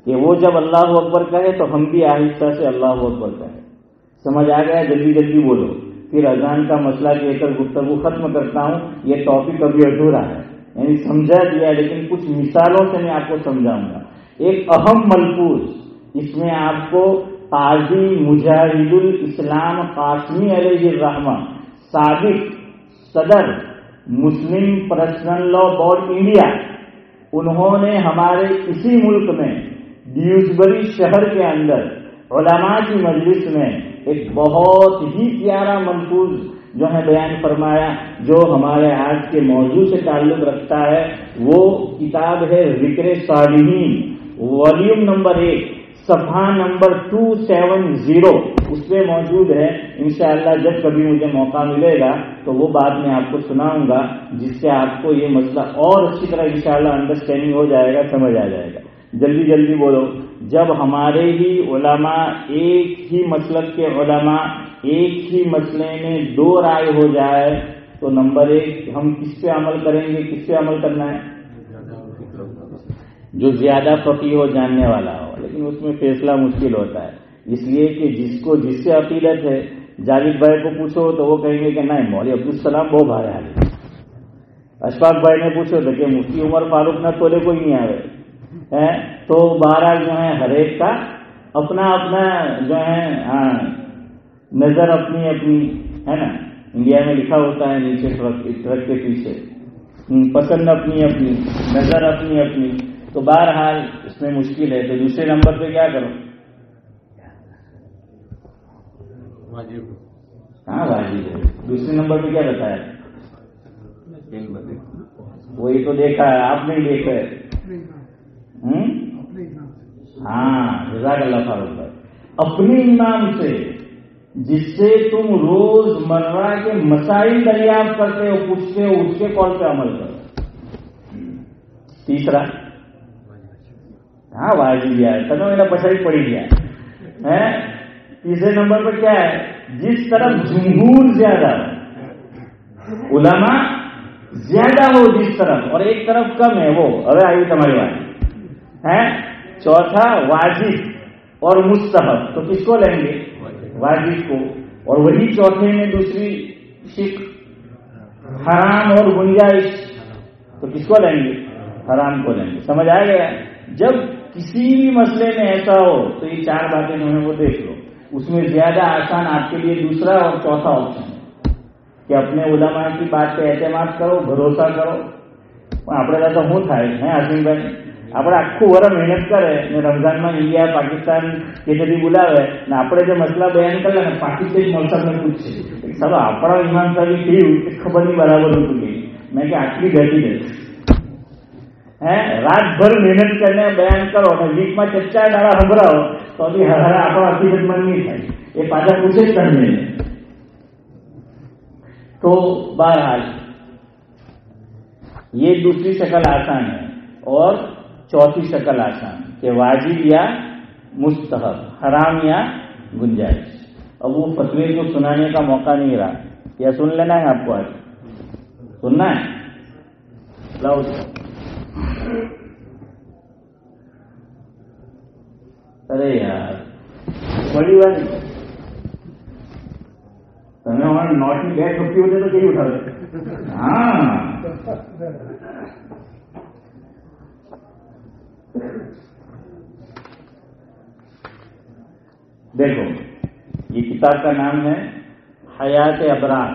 کہ وہ جب اللہ اکبر کہے تو ہم بھی آہستہ سے اللہ اکبر کہیں. سمجھ آ گیا؟ جلدی جلدی بولو. پھر اذان کا مسئلہ کہہ کر گفتگو ختم کرتا ہوں. یہ ٹاپک ابھی ادھورا ہے، یعنی سمجھا دیا، لیکن کچھ مثالوں سے میں آپ کو سمجھاؤں گا. ایک اہم ملفوظ اس میں آپ کو قاضی مجاہد الاسلام قاسمی علیہ الرحمہ، سابق صدر مسلم پرسنل لا بورڈ انڈیا، انہوں نے ہمارے اسی ملک میں ڈیوزبری شہر کے اندر علماء کی مجلس میں ایک بہت ہی پیارا ملفوظ جو ہے بیان فرمایا، جو ہمارے آج کے موضوع سے تعلق رکھتا ہے. وہ کتاب ہے ذکر صالحین، والیوم نمبر 1، صفحہ نمبر 270، اس پہ موجود ہے. انشاءاللہ جب کبھی مجھے موقع ملے گا تو وہ بات میں آپ کو سناؤں گا، جس سے آپ کو یہ مسئلہ اور اچھی طرح انشاءاللہ انڈرسٹینڈنگ ہو جائے گا، سمجھ آ جائے گا. جلدی جلدی بولو. جب ہمارے ہی علماء، ایک ہی مسلک کے علماء ایک ہی مسئلے میں 2 رائے ہو جائے تو نمبر 1 ہم کس پہ عمل کریں گے؟ کس پہ عمل کرنا ہے؟ جو زیادہ فقیہ ہو، جاننے والا ہو. لیکن اس میں فیصلہ مشکل ہوتا ہے، اس لیے کہ جس سے عقیدت ہے. جاوید بھائی کو پوچھو تو وہ کہیں گے کہ نہیں مولوی عبدالسلام بہت بھائی آ گئے. اشفاق بھائی نے پوچھو تو کہ مفتی عمر فاروق نہ تولے کوئی نہیں آئے. تو بہرحال جو ہے ہر ایک کا اپنا اپنا جو ہے نظر اپنی اپنی ہے نا. انڈیا میں لکھا ہوتا ہے نیچے ٹرک کے پیچھے پسند اپنی اپنی، نظر اپنی اپنی، تو بہرحال اس میں مشکل ہے. تو دوسرے نمبر پہ کیا کرو؟ ہاں واجب ہے. دوسرے نمبر پہ کیا بتایا؟ وہی تو دیکھا ہے آپ، نہیں دیکھا ہے. ہاں جزاک اللہ خیر. اپنے ایمان سے جس سے تم روز مرہ کے مسائل دریافت کرتے ہو، پوچھتے ہو، اس کے قول پہ عمل کرو. تیسرا ہاں واجب ہے، تمہیں میرا پچھاڑی پڑی گیا ہے. تیسرے نمبر پر کیا ہے؟ جس طرف جمہور زیادہ علماء زیادہ ہو جس طرف، اور ایک طرف کم ہے، وہ ابھی آئی تمہاری بات ہے. چوتھا واجب اور مستحب، تو کس کو لیں گے؟ واجب کو. اور وہی چوتھے میں دوسری شق حرام اور گنجائش، تو کس کو لیں گے؟ حرام کو لیں گے. سمجھ آ گیا؟ جب کسی بھی مسئلے میں ایسا ہو تو یہ چار باتیں جو ہیں وہ دیکھ لو. اس میں زیادہ آسان آپ کے لیے دوسرا اور چوتھا آپشن ہے کہ اپنے علماء کی بات پہ اعتماد کرو، بھروسہ کرو. આપણે તો શું થાય હે આસિમભાઈ, આપણે આખું વર્ષ મહેનત કરે ને રમઝાનમાં ઇન્ડિયા પાકિસ્તાન કેસેથી બોલાવે ને આપણે જે મસલા બયાન કરે ને પાકિસ્તાન મલસાને પૂછે ચાલો આપણા ઇમામ સાહેબ થયું કે ખબર નહીં બરાબર હતું કે મેં કે આટલી ઘટી ગઈ હે. રાતભર મહેનત કરીને બયાન કરો અને વીકમાં 4 દાડા સંભળાવો તો બી આપણો હકીકતમાં નહીં થાય. એ પાછા પૂછે જ તમને. تو بہرحال یہ دوسری شکل آسان ہے. اور چوتھی شکل آسان کہ واجب یا مستحب، حرام یا گنجائش. اب وہ فتوے کو سنانے کا موقع نہیں رہا، یا سن لینا ہے آپ کو؟ آج سننا ہے؟ لاؤ. ارے یار بڑی بات તમે અમારા નોટની બેગ ખપતી હોતે તો કેવી ઉઠાવે. હા دیکھو یہ کتاب کا نام ہے حیات ابرار.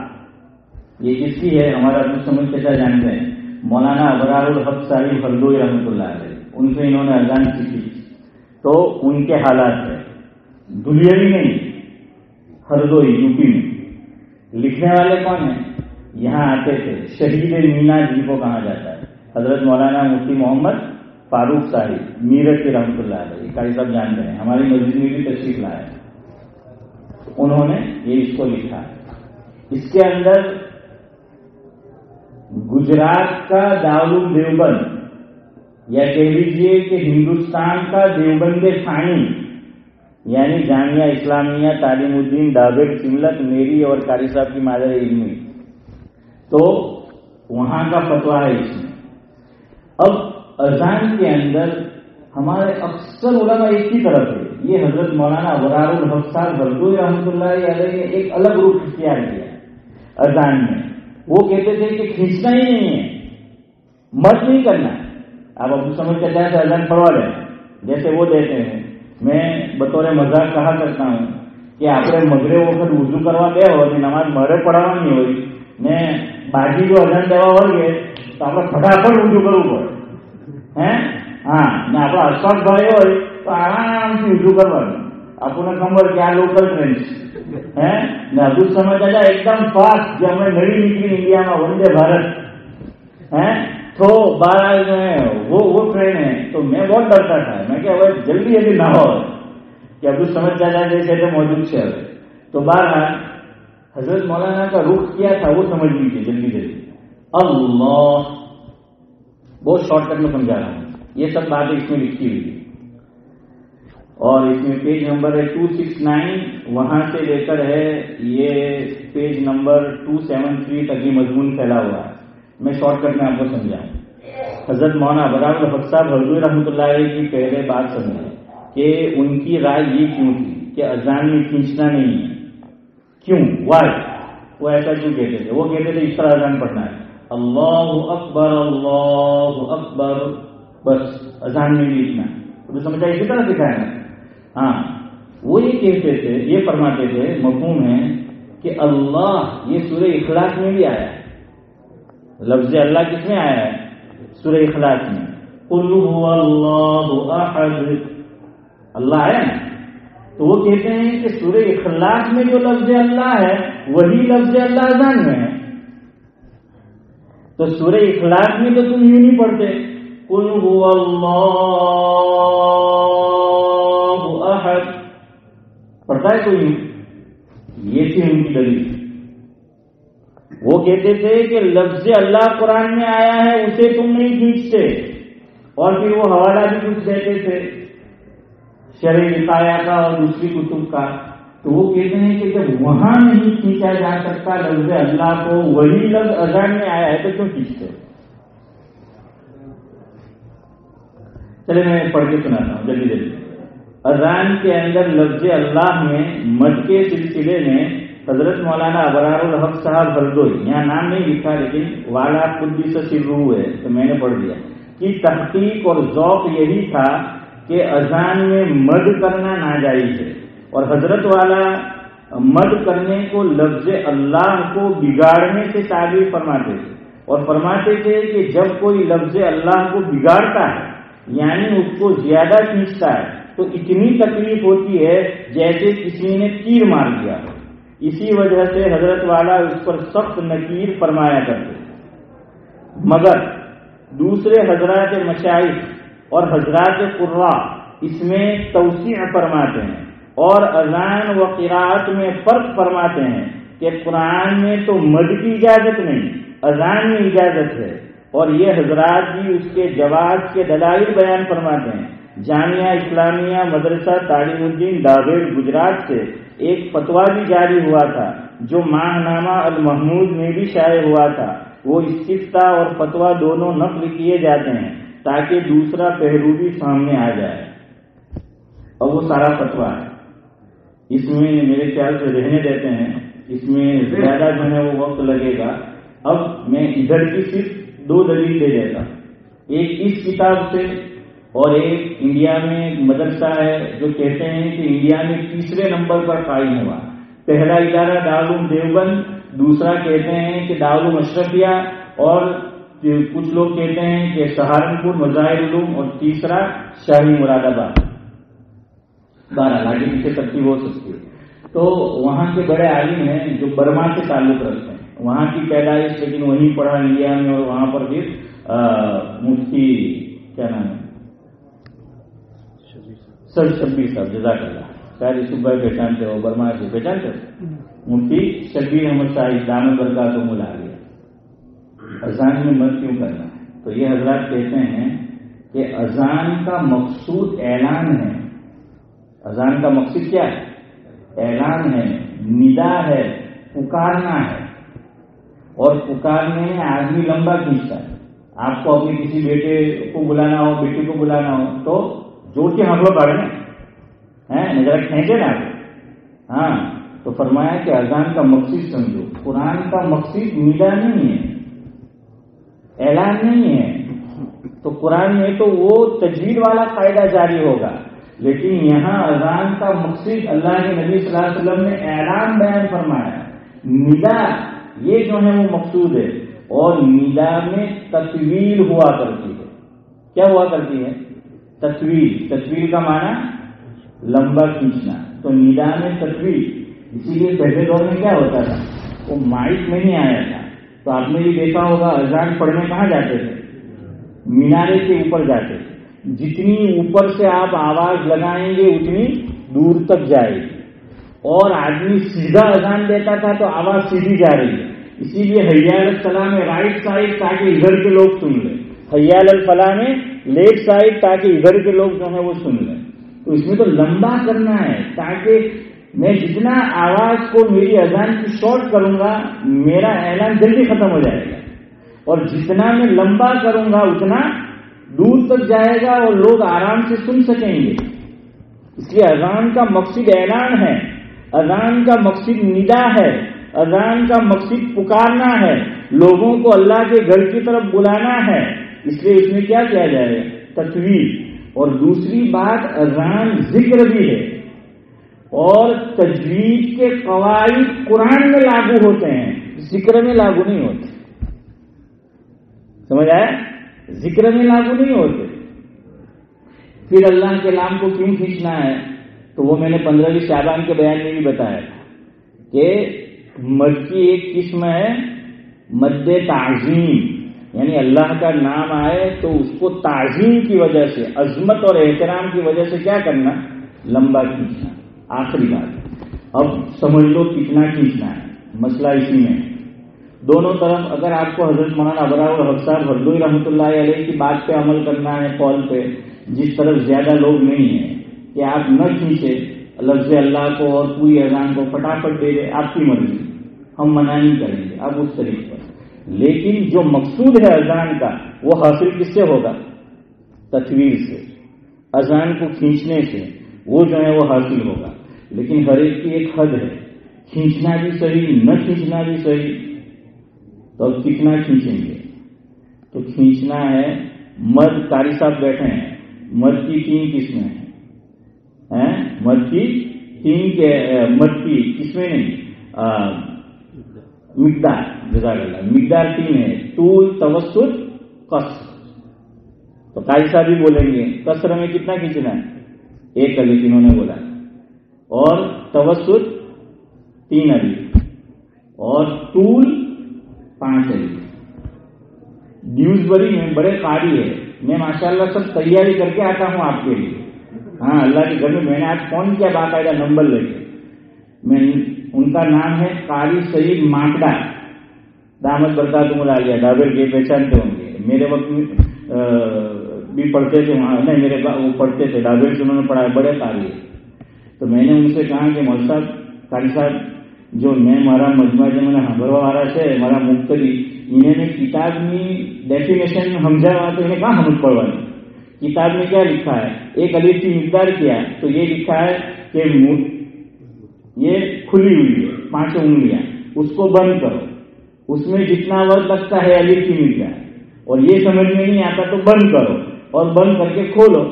یہ کس کی ہے؟ ہمارا ابو سمجھ چچا جانتے ہیں، مولانا ابرار الحق صاحب ہردوئی رحمۃ اللہ علیہ. ان سے انہوں نے اذان سیکھی تو ان کے حالات ہے. دلیاوی نہیں، ہردوئی یوپی میں. لکھنے والے کون ہیں؟ یہاں آتے تھے شہید مینا جن کو کہا جاتا ہے، حضرت مولانا مفتی محمد فاروق صاحب میرٹھ کے رحمۃ اللہ علیہ. قاری صاحب جانتے ہیں، ہماری مسجد میں بھی تشریف لائے. انہوں نے یہ اس کو لکھا. اس کے اندر گجرات کا دارالعلوم دیوبند، یا کہہ لیجیے کہ ہندوستان کا دیوبند ثانی، یعنی جامعہ اسلامیہ تعلیم الدین دابیر سملت میری اور قاری صاحب کی مادر علمی، تو وہاں کا فتویٰ ہے اس میں. اب اذان کے اندر ہمارے اکثر علماء ایک کی طرف ہے. یہ حضرت مولانا ابرار الحق صاحب ہردوئی رحمۃ اللہ علیہ نے ایک الگ روپ اختیار کیا اذان میں. وہ کہتے تھے کہ کھینچنا ہی نہیں ہے، مت نہیں کرنا. آپ ابو سمجھ کے جائیں تو اذان پڑھوا لیں جیسے وہ دیتے ہیں. میں بطور مذاق کہا کرتا ہوں کہ آپ مغرب وقت وضو کروا گیا ہو نماز مغرب پڑھવાની હોય ને બાજી જો અજાન દેવા હોય તો આપણે ફટાફટ વضو કરવું પડે હે. હા ને આપણા અશ્વાસ ભાઈ હોય તો આરામથી વضو કરવાનું. આપણને ખબર કે આ લોકલ ટ્રેન હે ને અબ્દુલ સમદ દાદા એકદમ ફાસ્ટ જે હમણાં નવી નીકળી ઇન્ડિયામાં વંદે ભારત હે. تو بہرحال جو ہے وہ ٹرین ہے. تو میں بہت ڈرتا تھا، میں کہ جلدی ابھی نہ ہو کہ ابو سمجھ جاتا جیسے تو موجود سے. تو بہرحال حضرت مولانا کا رخ کیا تھا وہ سمجھ لیجیے جلدی جلدی. اللہ بہت شارٹ کٹ میں سمجھا رہا ہوں، یہ سب باتیں اس میں لکھی ہوئی ہے. اور اس میں پیج نمبر ہے 269، وہاں سے لے کر ہے یہ پیج نمبر 273 تک یہ مضمون پھیلا ہوا ہے. میں شارٹ کٹ میں آپ کو سمجھاؤں. حضرت مولانا ابرار الحق صاحب ہردوئی رحمۃ اللہ علیہ کی پہلے بات سمجھیں کہ ان کی رائے یہ کیوں تھی کہ اذان میں کھینچنا نہیں ہے. کیوں؟ وائی؟ وہ ایسا کیوں کہتے تھے؟ وہ کہتے تھے اس طرح اذان پڑھنا ہے، اللہ اکبر بس اذان میں بھی لکھنا ہے. تو سمجھا اسی طرح سکھایا نا. ہاں وہ یہ کہتے تھے، یہ فرماتے تھے، مفہوم ہے کہ اللہ یہ سورہ اخلاص میں بھی آیا ہے. لفظ اللہ کس میں آیا ہے؟ سورہ اخلاص میں قل هو اللہ احد، اللہ ہے نا. تو وہ کہتے ہیں کہ سورہ اخلاص میں جو لفظ اللہ ہے وہی لفظ اللہ اذان میں ہے. تو سورہ اخلاص میں تو تم یوں نہیں پڑھتے قل هو اللہ احد، پڑھتا ہے کوئی؟ یہ تھی ان کی دلیل. وہ کہتے تھے کہ لفظ اللہ قرآن میں آیا ہے اسے تم نہیں کھینچتے، اور پھر وہ حوالہ بھی کچھ دیتے تھے شرح وقایا کا اور دوسری کتب کا. تو وہ کہتے ہیں کہ جب وہاں نہیں کھینچا جا سکتا لفظ اللہ کو، وہی لفظ اذان میں آیا ہے تو کیوں کھینچتے؟ چلے میں پڑھ کے سناتا ہوں جلدی جلدی. اذان کے اندر لفظ اللہ میں مد کے سلسلے میں حضرت مولانا ابرار الحق صاحب ہردوئی، یہاں نام نہیں لکھا لیکن والا قدس سرہ ہے تو میں نے پڑھ دیا، کی تحقیق اور ذوق یہی تھا کہ اذان میں مد کرنا ناجائز ہے، اور حضرت والا مد کرنے کو لفظ اللہ کو بگاڑنے سے تعبیر فرماتے تھے، اور فرماتے تھے کہ جب کوئی لفظ اللہ کو بگاڑتا ہے یعنی اس کو زیادہ کھینچتا ہے تو اتنی تکلیف ہوتی ہے جیسے کسی نے تیر مار دیا ہو. اسی وجہ سے حضرت والا اس پر سخت نکیر فرمایا کرتے. مگر دوسرے حضرات مشائخ اور حضرات قراء اس میں توسیع فرماتے ہیں اور اذان و قراءت میں فرق فرماتے ہیں کہ قرآن میں تو مد کی اجازت نہیں، اذان میں اجازت ہے، اور یہ حضرات بھی اس کے جواز کے دلائل بیان فرماتے ہیں. جامعہ اسلامیہ مدرسہ تعلیم الدین داغیر گجرات سے ایک فتویٰ بھی جاری ہوا تھا جو ماہنامہ المحمود میں بھی شائع ہوا تھا. وہ استفتاء اور فتویٰ دونوں نقل کیے جاتے ہیں تاکہ دوسرا پہلو بھی سامنے آ جائے. اور وہ سارا فتویٰ ہے، اس میں میرے خیال سے رہنے دیتے ہیں، اس میں زیادہ جو ہے وہ وقت لگے گا. اب میں ادھر کی صرف 2 دلیل دے دیتا ہوں، ایک اس کتاب سے اور ایک انڈیا میں ایک مدرسہ ہے جو کہتے ہیں کہ انڈیا میں 3 نمبر پر قائم ہوا. پہلا ادارہ دارالعلوم دیوبند، دوسرا کہتے ہیں کہ دارالعلوم اشرفیہ، اور کچھ لوگ کہتے ہیں کہ سہارنپور مظاہر علوم، اور تیسرا شاہی مراد آباد. 12 آگے پیچھے ترتیب ہو سکتی ہے. تو وہاں کے بڑے عالم ہیں جو برما سے تعلق رکھتے ہیں، وہاں کی پیدائش لیکن وہیں پڑھا انڈیا میں، اور وہاں پر پھر مفتی کیا نام ہے سر شبیر صاحب، جزاک اللہ، شاید اس صبح پہچانتے ہو، برما سے پہچانتے ہو، مفتی شبیر احمد شاہی دامن برکات کو ملا لیا. اذان میں مد کیوں کرنا ہے؟ تو یہ حضرات کہتے ہیں کہ اذان کا مقصود اعلان ہے. اذان کا مقصد کیا ہے؟ اعلان ہے، ندا ہے، پکارنا ہے. اور پکارنے میں آدمی لمبا کھینچتا ہے. آپ کو اپنے کسی بیٹے کو بلانا ہو، بیٹی کو بلانا ہو تو جوڑ کے ہم لوگ پڑھیں نظر کھینچے نا. ہاں، تو فرمایا کہ اذان کا مقصد سمجھو. قرآن کا مقصد ندا نہیں ہے، اعلان نہیں ہے. تو قرآن میں تو وہ تجوید والا قاعدہ جاری ہوگا، لیکن یہاں اذان کا مقصد اللہ کے نبی صلی اللہ علیہ وسلم نے اعلان بیان فرمایا. ندا یہ جو ہے وہ مقصود ہے. اور ندا میں تطویل ہوا کرتی ہے. کیا ہوا کرتی ہے؟ تطویل. تطویل کا معنی لمبا کھینچنا. تو ندا میں تطویل. اسی لیے پہلے دور میں کیا ہوتا تھا، وہ مائک میں نہیں آیا تھا. تو آپ نے یہ دیکھا ہوگا اذان پڑھنے کہاں جاتے تھے؟ مینارے کے اوپر جاتے تھے. جتنی اوپر سے آپ آواز لگائیں گے اتنی دور تک جائے گی. اور آدمی سیدھا اذان دیتا تھا تو آواز سیدھی جا رہی ہے. اسی لیے حی علی الصلاۃ میں رائٹ سائڈ تاکہ ادھر کے لوگ سن لیں، حی علی الفلاح میں لیفٹ سائڈ تاکہ ادھر کے لوگ جو ہیں وہ سن لیں. تو اس میں تو لمبا کرنا ہے تاکہ میں جتنا آواز کو میری اذان کی شارٹ کروں گا میرا اعلان جلدی ختم ہو جائے گا، اور جتنا میں لمبا کروں گا اتنا دور تک جائے گا اور لوگ آرام سے سن سکیں گے. اس لیے اذان کا مقصد اعلان ہے، اذان کا مقصد ندا ہے، اذان کا مقصد پکارنا ہے، لوگوں کو اللہ کے گھر کی طرف بلانا ہے. اس لیے اس میں کیا کیا جائے گا؟ تطویل. اور دوسری بات اذان ذکر بھی ہے، اور تجوید کے قواعد قرآن میں لاگو ہوتے ہیں، ذکر میں لاگو نہیں ہوتے. سمجھ آیا؟ ذکر میں لاگو نہیں ہوتے. پھر اللہ کے نام کو کیوں کھینچنا ہے؟ تو وہ میں نے 15ویں شعبان کے بیان میں بھی بتایا تھا کہ مد کی ایک قسم ہے مد تعظیم، یعنی اللہ کا نام آئے تو اس کو تعظیم کی وجہ سے، عظمت اور احترام کی وجہ سے کیا کرنا؟ لمبا کھینچنا. آخری بات، اب سمجھ لو کتنا کھینچنا ہے. مسئلہ اسی میں دونوں طرف اگر آپ کو حضرت مولانا ابرار الحق صاحب ہردوئی رحمۃ اللہ علیہ کی بات پہ عمل کرنا ہے، قول پہ، جس طرف زیادہ لوگ نہیں ہیں کہ آپ نہ کھینچے لفظ اللہ کو اور پوری اذان کو فٹافٹ دے دے، آپ کی مرضی، ہم منع نہیں کریں گے آپ اس طریقے پر. لیکن جو مقصود ہے اذان کا وہ حاصل کس سے ہوگا؟ تطویل سے، اذان کو کھینچنے سے وہ جو ہے وہ حاصل ہوگا. لیکن ہر ایک کی ایک حد ہے، کھینچنا بھی صحیح، نہ کھینچنا بھی صحیح. تو اب کتنا کھینچیں گے؟ تو کھینچنا ہے. مد قاری صاحب بیٹھے ہیں، مد کی 3 قسمیں ہیں. مد کی 3 مد کی قسمیں نہیں، مقدار، جزاک اللہ، مقدار 3 ہے: طول، توسط، قصر. تو قاری صاحب بھی بولیں گے قصر میں کتنا کھینچنا ہے؟ 1 الف انہوں نے بولا، اور توسط 3 الف، اور طول 5 الف. ڈیوزبری میں بڑے قاری ہے، میں ماشاءاللہ سب تیاری کر کے آتا ہوں آپ کے لیے. ہاں، اللہ کے گھر میں نے آج فون کیا باقاعدہ نمبر لے کے. ان کا نام ہے قاری سعید ماکڑا، دامت برکاتہم العالیہ، ڈابر کے پہچانتے ہوں گے. میرے وقت میں بھی پڑھتے تھے وہاں، نہیں میرے وہ پڑھتے تھے ڈابر سے، انہوں نے پڑھا، بڑے قاری ہے. تو میں نے ان سے کہا کہ مول صاحب، قاری صاحب، جو میں مارا مجمع جو میں نے ہمارا سے ہمارا مختلف انہیں نے کتاب میں ڈیفینیشن سمجھا ہوا، تو انہیں کہاں ہم پڑھوائی. کتاب میں کیا لکھا ہے؟ 1 الف کی مقدار کیا ہے؟ تو یہ لکھا ہے کہ یہ کھلی ہوئی ہے 5 انگلیاں، اس کو بند کرو، اس میں جتنا وقت لگتا ہے الف کی مقدار، اور یہ سمجھ میں نہیں آتا تو بند کرو، اور بند کر کے کھولو،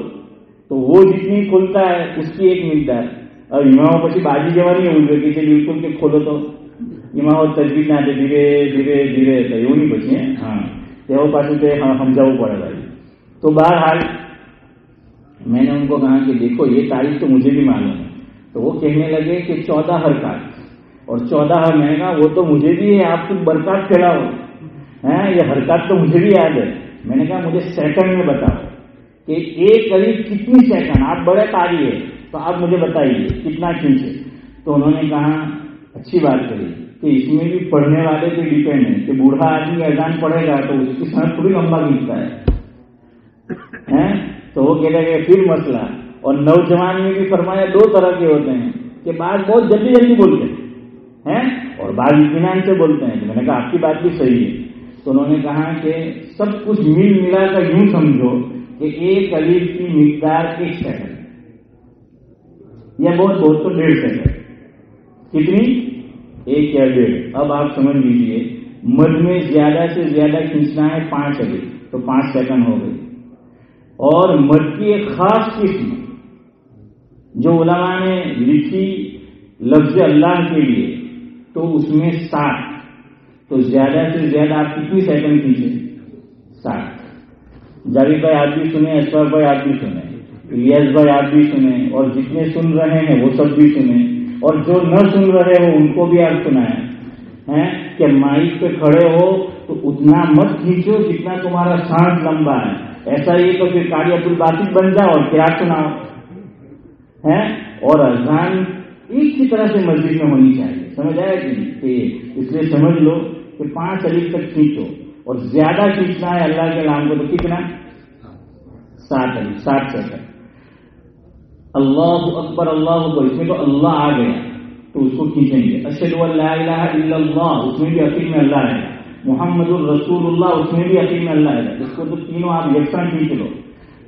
تو وہ جتنی کھلتا ہے اس کی ایک مقدار. اور ایماؤ پچی باجی جوانی ہوئی گئی کہ بالکل کہ کھولو تو ایماؤ تجوید نہ دے، دھیرے دھیرے دھیرے تو یوں نہیں بچے ہیں. ہاں، تو پاس ہم جاؤ پڑے گا. تو بہرحال میں نے ان کو کہا کہ دیکھو یہ تاریخ تو مجھے بھی معلوم ہے. تو وہ کہنے لگے کہ 14 حرکات، اور 14 میں کہا وہ تو مجھے بھی ہے، آپ کچھ برکات پھیلاؤ. یہ حرکات تو مجھے بھی یاد ہے. میں نے کہا مجھے سیکنڈ میں بتاؤ کہ 1 الف کتنی سیکنڈ، آپ بڑے قاری ہے تو آپ مجھے بتائیے کتنا کھینچے. تو انہوں نے کہا اچھی بات کہی کہ اس میں بھی پڑھنے والے پہ ڈیپینڈ ہے کہ بوڑھا آدمی اذان پڑھے گا تو اس کی صنعت تھوڑی لمبا کھینچتا ہے. تو وہ کہہ رہے پھر مسئلہ. اور نوجوان میں بھی فرمایا 2 طرح کے ہوتے ہیں کہ بعض بہت جلدی جلدی بولتے ہیں اور بعض اطمینان سے بولتے ہیں. میں نے کہا آپ کی بات بھی صحیح ہے. تو انہوں نے کہا کہ سب کچھ مل ملا کر یوں سمجھو کہ 1 الف کی مقدار 1 سیکنڈ، یا بہت تو 1.5 سیکنڈ. کتنی؟ 1 یا 1.5. اب آپ سمجھ لیجیے مد میں زیادہ سے زیادہ کھینچنا ہے 5 الف، تو 5 سیکنڈ ہو گئی. اور مد کی ایک خاص قسم جو علماء نے لکھی لفظ اللہ کے لیے، تو اس میں 60. تو زیادہ سے زیادہ آپ کتنی سیکنڈ کھینچے؟ 60. جاوید بھائی آپ بھی سنیں، اشفاق بھائی آپ بھی سنیں، الیاس بھائی آپ بھی سنیں، اور جتنے سن رہے ہیں وہ سب بھی سنیں، اور جو نہ سن رہے ہو ان کو بھی آپ سنائیں کہ مائک پہ کھڑے ہو تو اتنا مت کھینچو جتنا تمہارا سانس لمبا ہے. ایسا ہی تو پھر قاری عبد الباسط بن جاؤ اور کیا سناؤ. اور اذان ایک کی طرح سے مسجد میں ہونی چاہیے. سمجھ آیا کہ اس لیے سمجھ لو کہ 5 الف تک کھینچو، اور زیادہ کھینچنا ہے اللہ کے نام کو تو کتنا؟ 7 الف، 60 سیکنڈ. اللہ اکبر، اللہ اکبر، اس میں تو اللہ آ گیا تو اس کو کھینچیں گے. اشہد ان لا الہ الا اللہ، اس میں بھی عقید میں اللہ ہے. محمد الرسول اللہ، اس میں بھی عقید میں اللہ ہے. اس کو تو تینوں آپ یکساں کھینچ لو.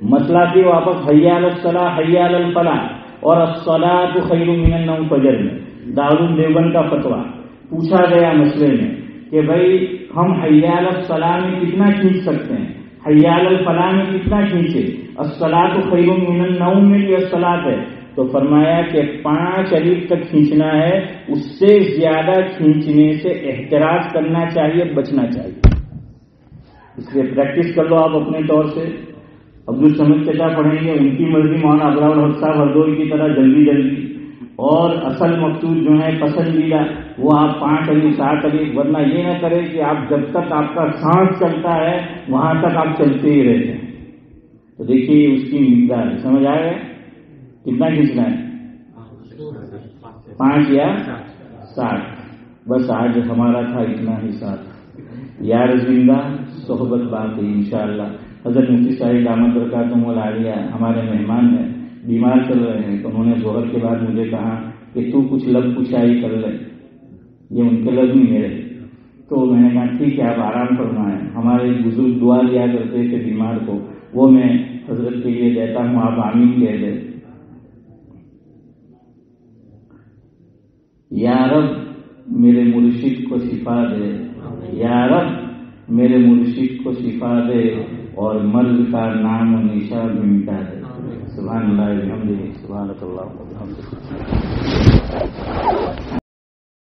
مسئلہ بھی واپس حی علی الصلاۃ، حی علی الفلاح اور الصلاۃ خیر من النوم فجر میں دارالدیوبند کا فتویٰ پوچھا گیا مسئلے میں کہ بھائی ہم حی علی الصلاۃ میں کتنا کھینچ سکتے ہیں، حی علی الفلاح میں کتنا کھینچے، الصلاۃ خیر من النوم میں بھی الصلاۃ ہے. تو فرمایا کہ 5 الف تک کھینچنا ہے، اس سے زیادہ کھینچنے سے احتراز کرنا چاہیے، بچنا چاہیے. اس لیے پریکٹس کر لو آپ اپنے طور سے. عبدالصمد چچا پڑھیں گے، ان کی مرضی مولانا ابرار الحق صاحب ہردوئی کی طرح جلدی جلدی، اور اصل مقصود جو ہے پسندیدہ وہ آپ 5 علی 7 علی. ورنہ یہ نہ کرے کہ آپ جب تک آپ کا سانس چلتا ہے وہاں تک آپ چلتے ہی رہتے ہیں. تو دیکھیے اس کی مقدار سمجھ آ گئے کتنا کھینچنا ہے، 5 یا 7. بس آج ہمارا تھا اتنا ہی ساتھ. یار زندہ صحبت بات ہے انشاءاللہ. حضرت مفتی صاحب دامت برکاتہم العالیہ ہمارے مہمان ہیں، بیمار چل رہے ہیں، تو انہوں نے ظہر کے بعد مجھے کہا کہ تو کچھ لفظ پچھائی کر لے. یہ ان کے لفظ نہیں میرے. تو میں نے کہا ٹھیک ہے آپ آرام فرمائیں. ہمارے بزرگ دعا دیا کرتے تھے بیمار کو، وہ میں حضرت کے لیے دیتا ہوں، آپ آمین کہہ دیں. یا رب میرے مرشد کو شفا دے، یا رب میرے مرشد کو شفا دے، اور مرض کا نام و نشان بھی مٹا دے. سبحان اللہ الحمد للہ سبحانک اللہم و بحمدک.